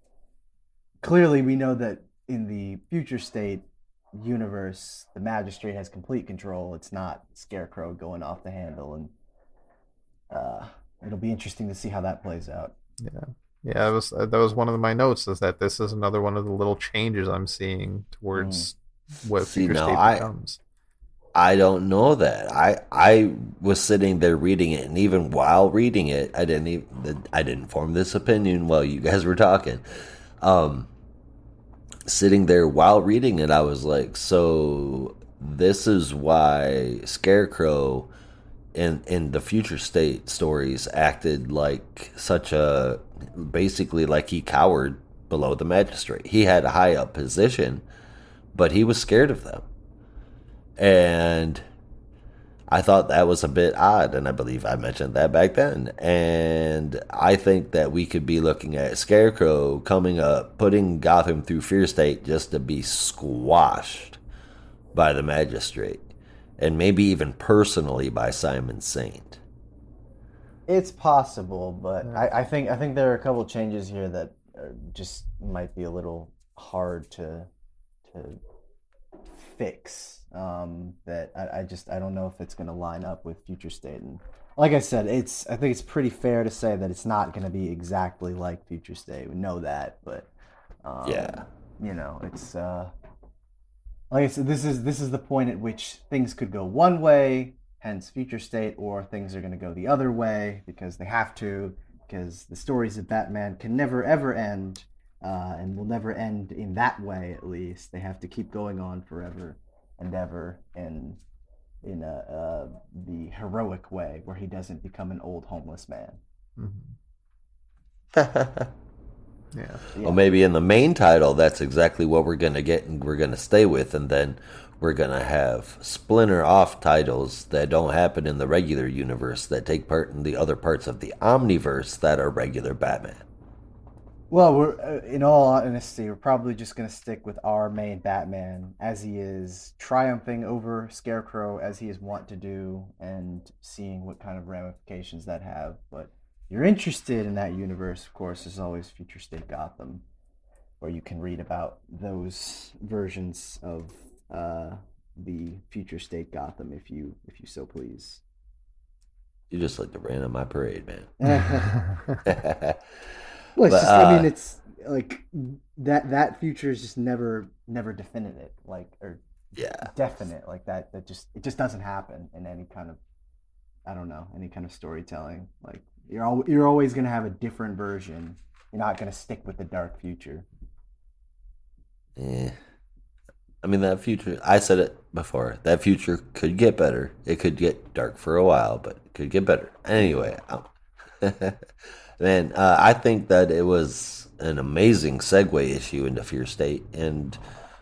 clearly we know that in the future state universe, the Magistrate has complete control. It's not Scarecrow going off the handle, and it'll be interesting to see how that plays out. Yeah, that was one of my notes, is that this is another one of the little changes I'm seeing towards what future state becomes. I don't know that. I was sitting there reading it, and even while reading it, I didn't form this opinion while you guys were talking. Sitting there while reading it, I was like, so this is why Scarecrow in the future state stories acted like basically like he cowered below the Magistrate. He had a high up position, but he was scared of them. And I thought that was a bit odd, and I believe I mentioned that back then. And I think that we could be looking at Scarecrow coming up, putting Gotham through fear state just to be squashed by the Magistrate. and maybe even personally by Simon Saint. It's possible, but I think there are a couple changes here that just might be a little hard to fix. That I don't know if it's going to line up with Future State. And like I said, I think it's pretty fair to say that it's not going to be exactly like Future State. We know that, but Yeah. you know, it's like I said, this is the point at which things could go one way, hence Future State, or things are going to go the other way because they have to, because the stories of Batman can never ever end, and will never end in that way. At least they have to keep going on forever and ever, in the heroic way where he doesn't become an old homeless man. Yeah. Well, maybe in the main title, that's exactly what we're going to get and we're going to stay with. And then we're going to have splinter off titles that don't happen in the regular universe that take part in the other parts of the Omniverse that are regular Batman. Well, we're in all honesty, we're probably just going to stick with our main Batman as he is triumphing over Scarecrow as he is wont to do, and seeing what kind of ramifications that have. But if you're interested in that universe, of course, there's always Future State Gotham, where you can read about those versions of the Future State Gotham if you so please. You just like to rain on my parade, man. Well, it's But, just, I mean, it's like that future is just never definitive, like, or Yeah. definite, like that it just doesn't happen in any kind of, I don't know, any kind of storytelling. Like you're always gonna have a different version. You're not gonna stick with the dark future. Eh. I mean, that future, I said it before, that future could get better. It could get dark for a while, but it could get better. Anyway, man, I think that it was an amazing segue issue into Fear State. And,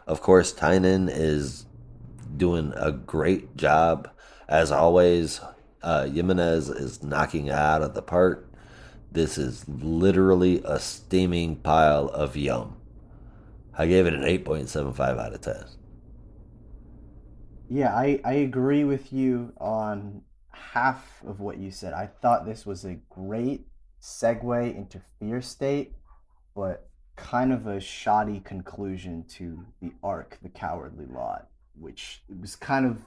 of course, Tynan is doing a great job. As always, Jimenez is knocking it out of the park. This is literally a steaming pile of yum. I gave it an 8.75 out of 10. Yeah, I agree with you on half of what you said. I thought this was a great segue into Fear State, but kind of a shoddy conclusion to the arc, The Cowardly Lot, which was kind of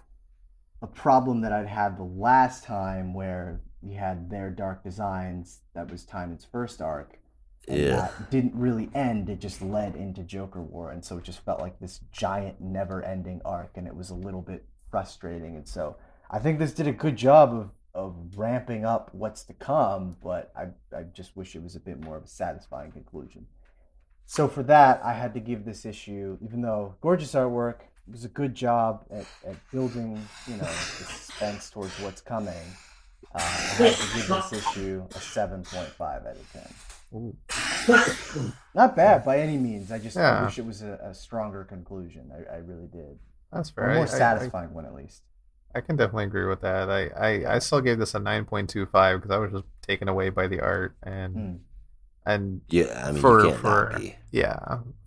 a problem that I'd had the last time, where we had their Dark Designs. That was Tynan's first arc. And Yeah. that didn't really end. It just led into Joker War, and so it just felt like this giant, never-ending arc, and it was a little bit frustrating. And so I think this did a good job of ramping up what's to come, but I just wish it was a bit more of a satisfying conclusion. So for that, I had to give this issue, even though gorgeous artwork, it was a good job at building, the suspense towards what's coming. I had to give this issue a 7.5 out of 10. Not bad by any means. I wish it was a stronger conclusion. I really did. That's A fair. more satisfying one, at least. I can definitely agree with that. I still gave this a 9.25 because I was just taken away by the art and Yeah, I mean, for you can't not be.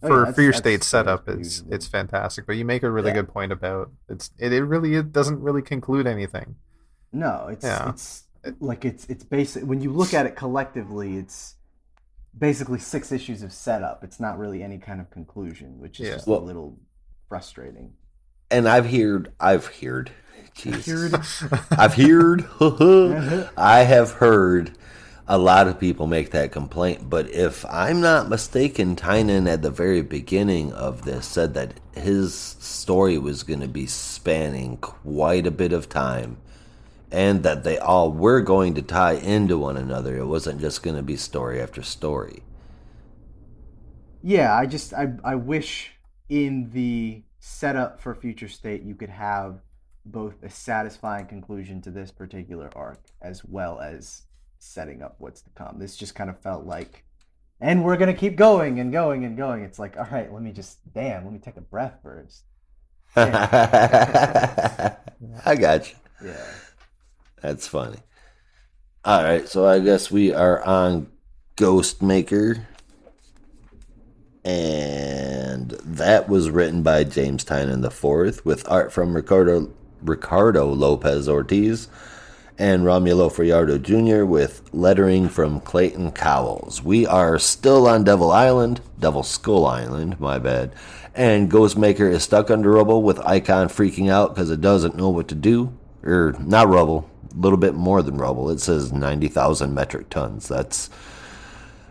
for Fear that's State setup, believable. it's fantastic. But you make a really Yeah. good point about it doesn't really conclude anything. No, it's Yeah. it's basic. When you look at it collectively, it's basically 6 issues of setup. It's not really any kind of conclusion, which is Yeah. just Well- a little frustrating. And I've heard, Jesus. I've heard, I have heard a lot of people make that complaint. But if I'm not mistaken, Tynan at the very beginning of this said that his story was going to be spanning quite a bit of time, and that they all were going to tie into one another. It wasn't just going to be story after story. Yeah, I wish in the setup for Future State you could have both a satisfying conclusion to this particular arc as well as setting up what's to come. This just kind of felt like, and we're gonna keep going and going and going. It's like, all right, let me take a breath first. I got you. Yeah. That's funny. All right, so I guess we are on Ghostmaker. And that was written by James Tynan IV with art from Ricardo Ricardo Lopez Ortiz, and Romulo Friardo Jr. with lettering from Clayton Cowles. We are still on Devil Skull Island, my bad. And Ghostmaker is stuck under rubble with Icon freaking out because it doesn't know what to do. Or, not rubble, a little bit more than rubble. It says 90,000 metric tons. That's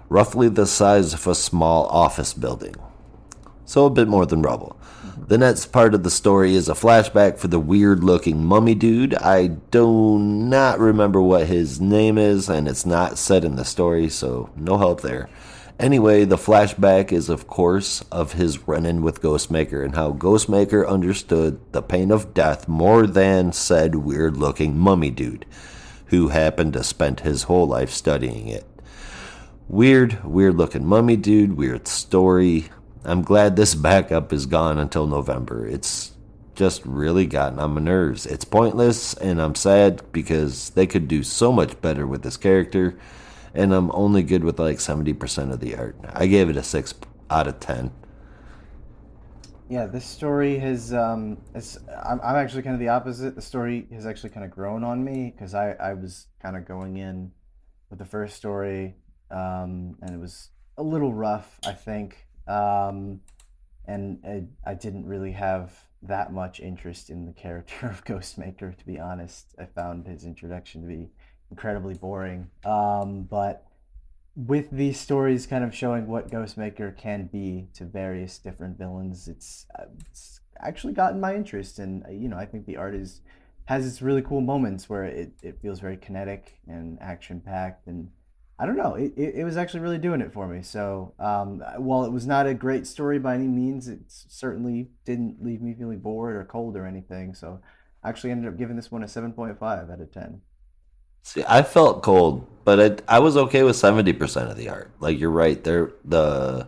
roughly the size of a small office building. So a bit more than rubble. The next part of the story is a flashback for the weird-looking mummy dude. I do not remember what his name is, and it's not said in the story, so no help there. Anyway, the flashback is, of course, of his run-in with Ghostmaker and how Ghostmaker understood the pain of death more than said weird-looking mummy dude, who happened to spend his whole life studying it. Weird-looking mummy dude, weird story. I'm glad this backup is gone until November. It's just really gotten on my nerves. It's pointless, and I'm sad because they could do so much better with this character, and I'm only good with like 70% of the art. I gave it a 6 out of 10. Yeah, this story I'm actually kind of the opposite. The story has actually kind of grown on me because I was kind of going in with the first story, and it was a little rough, I think. And I didn't really have that much interest in the character of Ghostmaker, to be honest. I found his introduction to be incredibly boring. But with these stories kind of showing what Ghostmaker can be to various different villains, it's actually gotten my interest. And, I think the art has its really cool moments where it feels very kinetic and action-packed, and I don't know. It was actually really doing it for me. So while it was not a great story by any means, it certainly didn't leave me feeling bored or cold or anything. So I actually ended up giving this one a 7.5 out of 10. See, I felt cold, but I was okay with 70% of the art. Like, you're right. The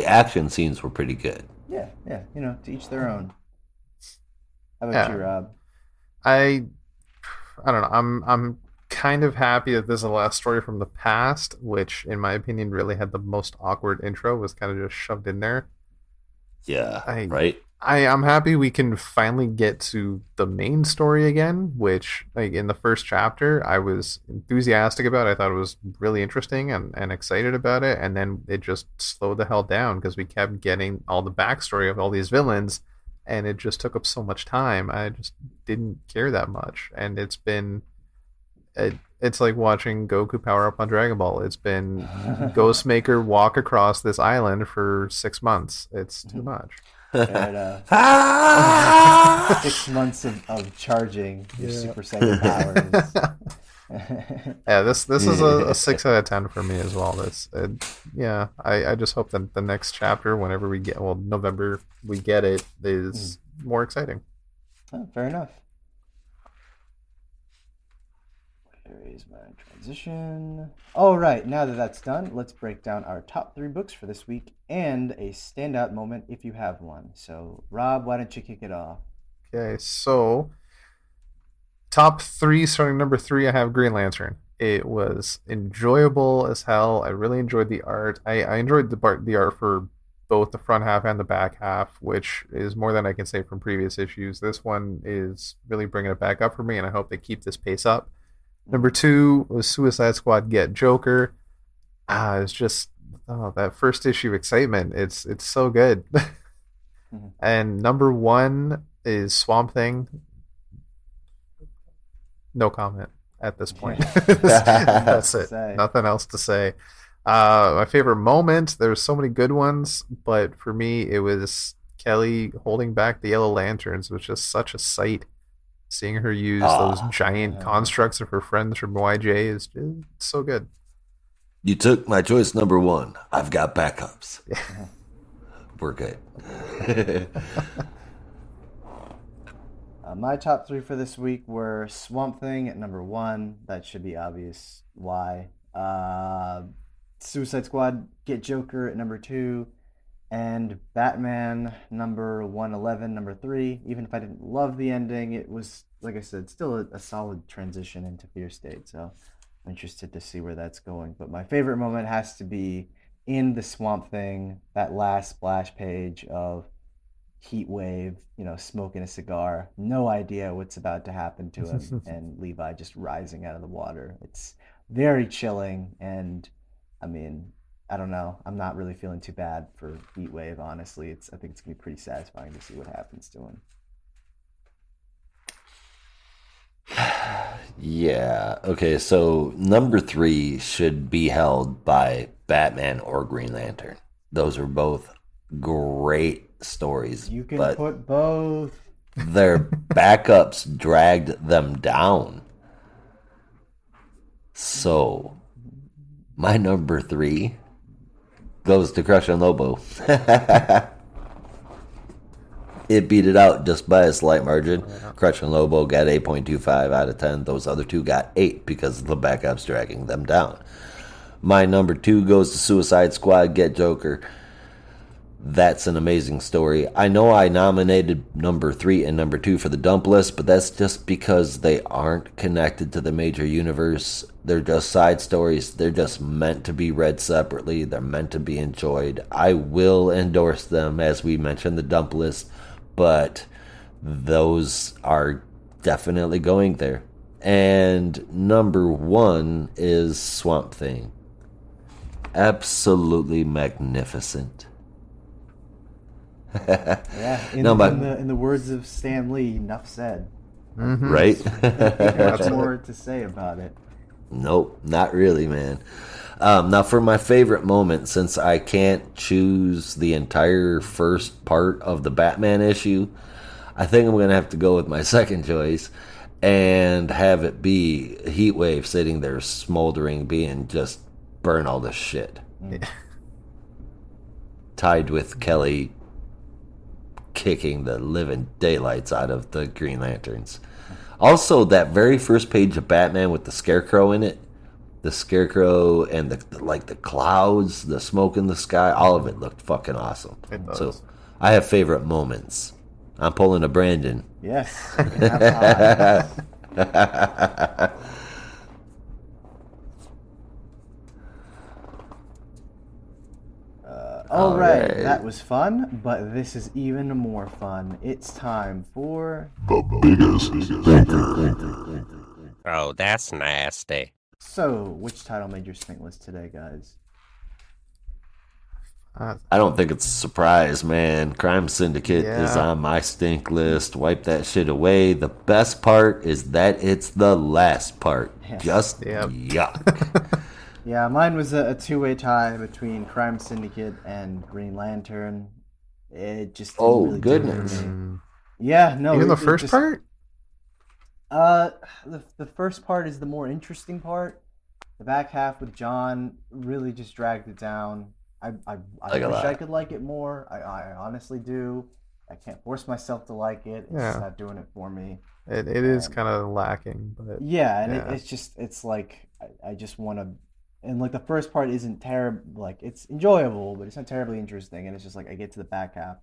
action scenes were pretty good. Yeah, to each their own. How about you, Rob? I don't know. I'm kind of happy that this is the last story from the past, which in my opinion really had the most awkward intro, was kind of just shoved in there. Yeah, right? I'm happy we can finally get to the main story again, which, like, in the first chapter I was enthusiastic about. I thought it was really interesting and excited about it, and then it just slowed the hell down because we kept getting all the backstory of all these villains, and it just took up so much time. I just didn't care that much, and it's like watching Goku power up on Dragon Ball. It's been Ghostmaker walk across this island for 6 months. It's too much. Fair enough. 6 months of charging your Super Saiyan powers. Yeah, this is a 6 out of 10 for me as well. I just hope that the next chapter, whenever we get, November, we get it, is more exciting. Oh, fair enough. Here's my transition. All right, now that that's done, let's break down our top 3 books for this week and a standout moment if you have one. So, Rob, why don't you kick it off? Okay, so top 3, starting number 3, I have Green Lantern. It was enjoyable as hell. I really enjoyed the art. I enjoyed the art for both the front half and the back half, which is more than I can say from previous issues. This one is really bringing it back up for me, and I hope they keep this pace up. Number 2 was Suicide Squad Get Joker. It's just that first issue excitement. It's so good. And number 1 is Swamp Thing. No comment at this point. That's it. Nothing else to say. My favorite moment, there's so many good ones, but for me it was Kelly holding back the Yellow Lanterns. It was just such a sight. Seeing her use those giant constructs of her friends from YJ is just so good. You took my choice number 1. I've got backups. We're good. My top 3 for this week were Swamp Thing at number 1. That should be obvious why. Suicide Squad Get Joker at number 2. And Batman number 111, number 3. Even if I didn't love the ending, it was, like I said, still a solid transition into Fear State. So I'm interested to see where that's going. But my favorite moment has to be in the Swamp Thing, that last splash page of heat wave, smoking a cigar, no idea what's about to happen to him, and Levi just rising out of the water. It's very chilling, and I mean, I don't know. I'm not really feeling too bad for heat wave, honestly. I think it's gonna be pretty satisfying to see what happens to him. Yeah. Okay, so number 3 should be held by Batman or Green Lantern. Those are both great stories. You can but put both. their backups dragged them down. So, my number 3 goes to Crush and Lobo. It beat it out just by a slight margin. Crush and Lobo got 8.25 out of 10. Those other two got 8 because of the backups dragging them down. My number 2 goes to Suicide Squad, Get Joker. That's an amazing story. I know I nominated number 3 and number 2 for the dump list, but that's just because they aren't connected to the major universe. They're just side stories. They're just meant to be read separately. They're meant to be enjoyed. I will endorse them, as we mentioned, the dump list, but those are definitely going there. And number 1 is Swamp Thing. Absolutely magnificent. Yeah, in the words of Stan Lee, enough said. Right? Much more to say about it. Nope, not really, man. Now, for my favorite moment, since I can't choose the entire first part of the Batman issue, I think I'm going to have to go with my second choice and have it be Heatwave sitting there smoldering, being just burn all this shit. Tied with Kelly kicking the living daylights out of the Green Lanterns. Also, that very first page of Batman with the Scarecrow in it, the Scarecrow and the clouds, the smoke in the sky, all of it looked fucking awesome. So I have favorite moments. I'm pulling a Brandon. Yes. You can have mine. All right, that was fun, but this is even more fun. It's time for The biggest thinker. Oh, that's nasty. So, which title made your stink list today, guys? I don't think it's a surprise, man. Crime Syndicate is on my stink list. Wipe that shit away. The best part is that it's the last part. Yes. Just yuck. Yeah, mine was a two-way tie between Crime Syndicate and Green Lantern. It just didn't really do it for me. Yeah, no. Even the first part? The first part is the more interesting part. The back half with John really just dragged it down. I wish I could like it more. I honestly do. I can't force myself to like it. It's just not doing it for me. It is kind of lacking, but it's like I just want to. And like the first part isn't terrible, like it's enjoyable, but it's not terribly interesting. And it's just like I get to the back half,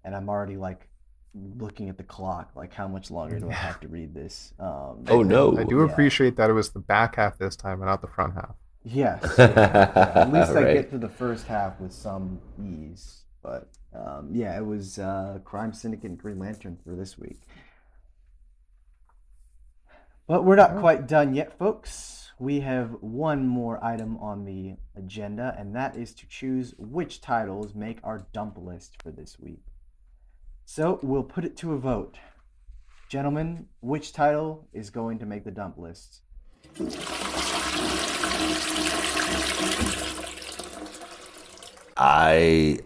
and I'm already like looking at the clock, like how much longer do I have to read this? Oh no! I do appreciate that it was the back half this time and not the front half. Yes, at least I get to the first half with some ease. But it was Crime Syndicate and Green Lantern for this week. But we're not quite done yet, folks. We have one more item on the agenda, and that is to choose which titles make our dump list for this week. So we'll put it to a vote. Gentlemen, which title is going to make the dump list? I'm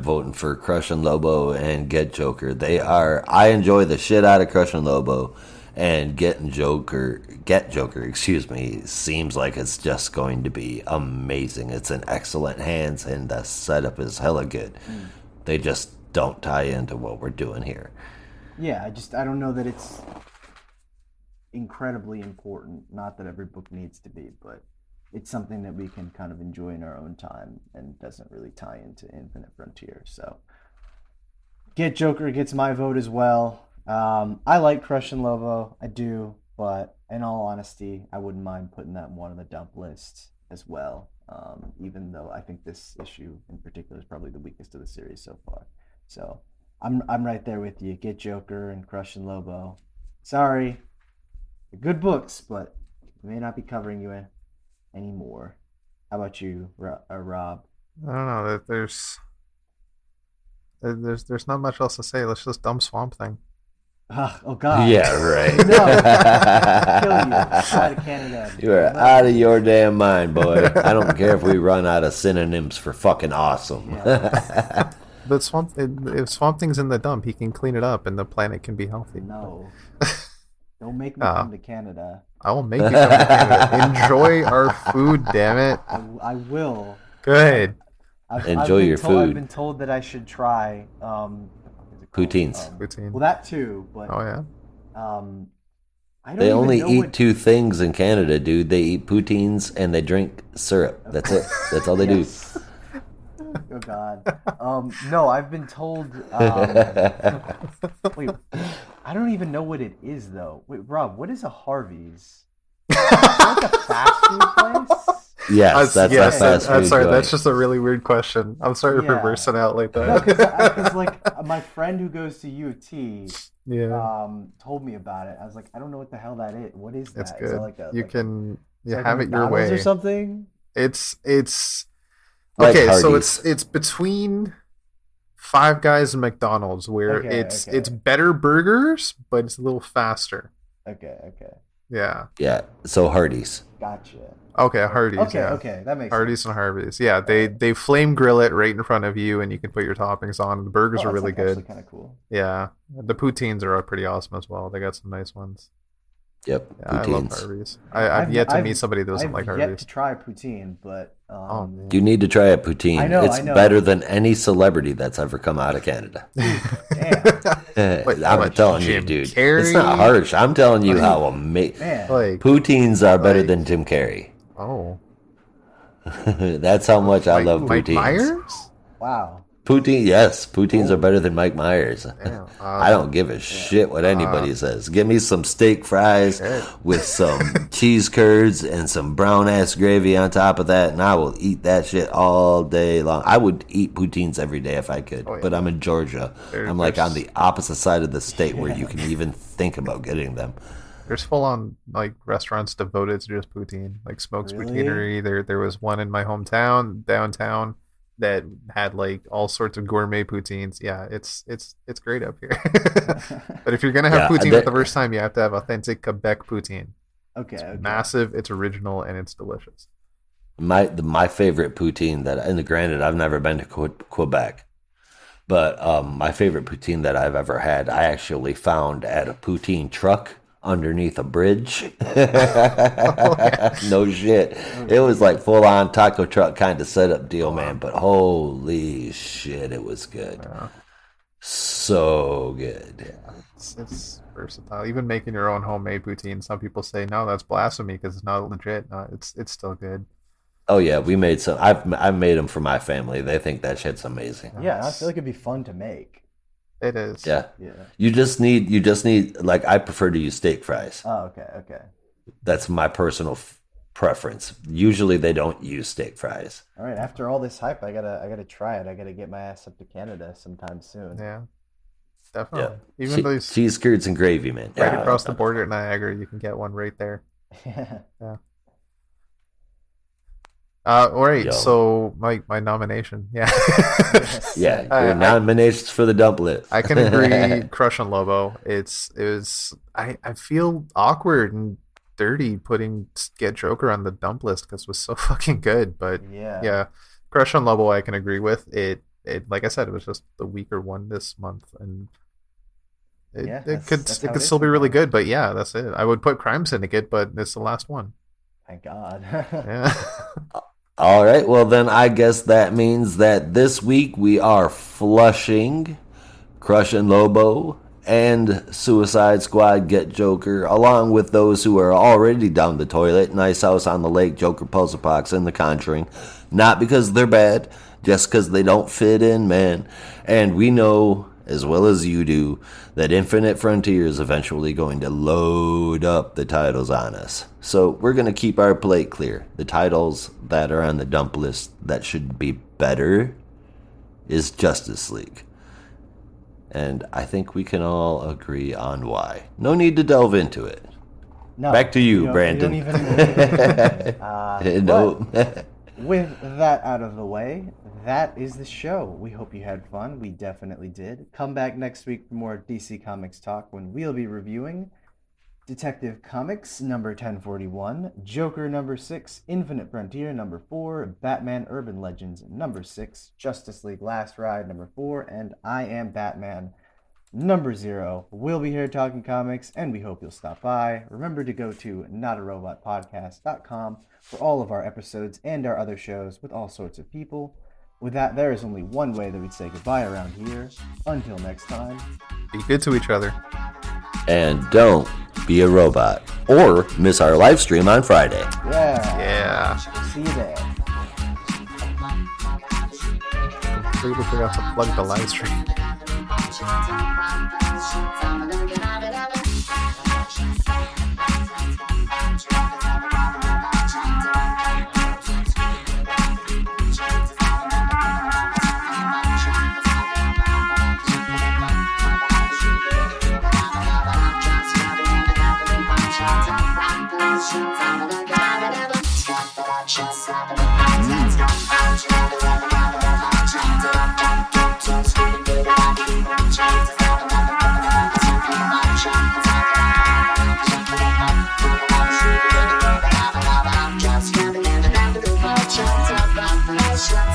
voting for Crush and Lobo and Get Joker. I enjoy the shit out of Crush and Lobo. And Get Joker, seems like it's just going to be amazing. It's in excellent hands, and the setup is hella good. They just don't tie into what we're doing here. Yeah, I don't know that it's incredibly important. Not that every book needs to be, but it's something that we can kind of enjoy in our own time and doesn't really tie into Infinite Frontier. So Get Joker gets my vote as well. I like Crush and Lobo, I do, but in all honesty, I wouldn't mind putting that one on the dump list as well, even though I think this issue in particular is probably the weakest of the series so far. So I'm right there with you. Get Joker and Crush and Lobo. Sorry, they're good books, but we may not be covering you anymore. How about you, Rob? I don't know. There's not much else to say. Let's just dump Swamp Thing. Oh God! Yeah, right. No, kill you. Out of Canada. You are out of your damn mind, boy. I don't care if we run out of synonyms for fucking awesome. Yeah. But if Swamp Thing's in the dump, he can clean it up, and the planet can be healthy. No, don't make me come to Canada. I will make you come to Canada. Enjoy our food, damn it. I will. Good. Enjoy your food. I've been told that I should try Poutines. Poutine. Well, that too, but Oh yeah. I don't They even only know eat what... two things in Canada, dude. They eat poutines and they drink syrup. That's it. That's all they do. Yes. Oh God. No, I've been told. Wait, I don't even know what it is though. Wait, Rob, what is a Harvey's? Is it like a fast food place? Yes, that's a fast food sorry, joint. that's just a really weird question. I'm sorry for Yeah. bursting out like No, that. because like my friend who goes to U of T Yeah, told me about it. I was like, I don't know what the hell that is. What is that? it's Is good. that like a, You like can is you that like have a it your McDonald's way. or something? It's Like okay. So Hardee's. it's between Five Guys and McDonald's, where Okay, it's okay. it's better burgers, but it's a little faster. Okay. Yeah. Yeah, so Hardee's. Gotcha. Okay, Hardee's. Okay, yeah. okay, that makes Hardee's sense. and Harvey's. Yeah, they flame grill it right in front of you, and you can put your toppings on. The burgers Oh, are really good. Kind of cool. Yeah, the poutines are pretty awesome as well. They got some nice ones. Yep, Yeah, I love poutines. Harvey's. I've yet to meet somebody that doesn't like I've yet Harvey's. to try poutine, but Oh man. You need to try a poutine. I know, it's I know. better than any celebrity that's ever come out of Canada. damn, Wait, I'm what, telling you, Jim dude. Carrey? It's not harsh. I'm telling you how amazing. man. Like Poutines are better Like- than Jim Carrey. oh, That's how much I love Mike poutines. Myers? Wow. Poutine, yes, poutines are better than Mike Myers. Damn. I don't give a shit what anybody says. Give me some steak fries with some cheese curds and some brown ass gravy on top of that, and I will eat that shit all day long. I would eat poutines every day if I could, yeah. but I'm in Georgia. I'm like on the opposite side of the state where you can even think about getting them. There's full on like restaurants devoted to just poutine, like Smokes Really? Poutineery. There was one in my hometown, downtown, that had like all sorts of gourmet poutines. Yeah, it's great up here. But if you're gonna have Yeah, poutine that- for the first time, you have to have authentic Quebec poutine. Okay. Massive, it's original, and it's delicious. My favorite poutine that, and granted, I've never been to Quebec, but my favorite poutine that I've ever had, I actually found at a poutine truck underneath a bridge. No shit. It was like full on taco truck kind of setup deal, man. But holy shit, it was good. So good. It's versatile. Even making your own homemade poutine, some people say no, that's blasphemy because it's not legit. No, it's still good. Oh yeah, we made some. I've made them for my family. They think that shit's amazing. Yeah, I feel like it'd be fun to make. It is. Yeah. Yeah. You just need like I prefer to use steak fries. Oh, okay. That's my personal preference. Usually they don't use steak fries. All right. After all this hype, I gotta try it. I gotta get my ass up to Canada sometime soon. Yeah. Yeah. Definitely. Even though it's Cheese curds and gravy, man. right Yeah. across the border at Niagara, you can get one right there. Yeah. All right, Yo. so my nomination, yeah. Yeah, your nominations for the dump list. I can agree. Crush on Lobo. I feel awkward and dirty putting Get Joker on the dump list because it was so fucking good. But Yeah. Crush on Lobo I can agree with. It like I said, it was just the weaker one this month, and it could that's how it is still be really sometimes. good. But yeah, that's it. I would put Crime Syndicate, but it's the last one. Thank God. Yeah. All right, well then I guess that means that this week we are flushing Crush and Lobo and Suicide Squad Get Joker, along with those who are already down the toilet, Nice House on the Lake, Joker Puzzlepox, and The Conjuring. Not because they're bad, just because they don't fit in, man. And we know, as well as you do, that Infinite Frontier is eventually going to load up the titles on us. So we're going to keep our plate clear. The titles that are on the dump list that should be better is Justice League. And I think we can all agree on why. No need to delve into it. No, Back to you, we don't Brandon. even No. but with that out of the way, that is the show. We hope you had fun. We definitely did. Come back next week for more DC Comics talk when we'll be reviewing Detective Comics number 1041, Joker number 6, Infinite Frontier number 4, Batman Urban Legends number 6, Justice League Last Ride number 4, and I Am Batman number 0. We'll be here talking comics, and we hope you'll stop by. Remember to go to notarobotpodcast.com for all of our episodes and our other shows with all sorts of people. With that, there is only one way that we'd say goodbye around here. Until next time. Be good to each other. And don't be a robot. Or miss our live stream on Friday. Yeah. See you there. Completely forgot to plug the live stream. Just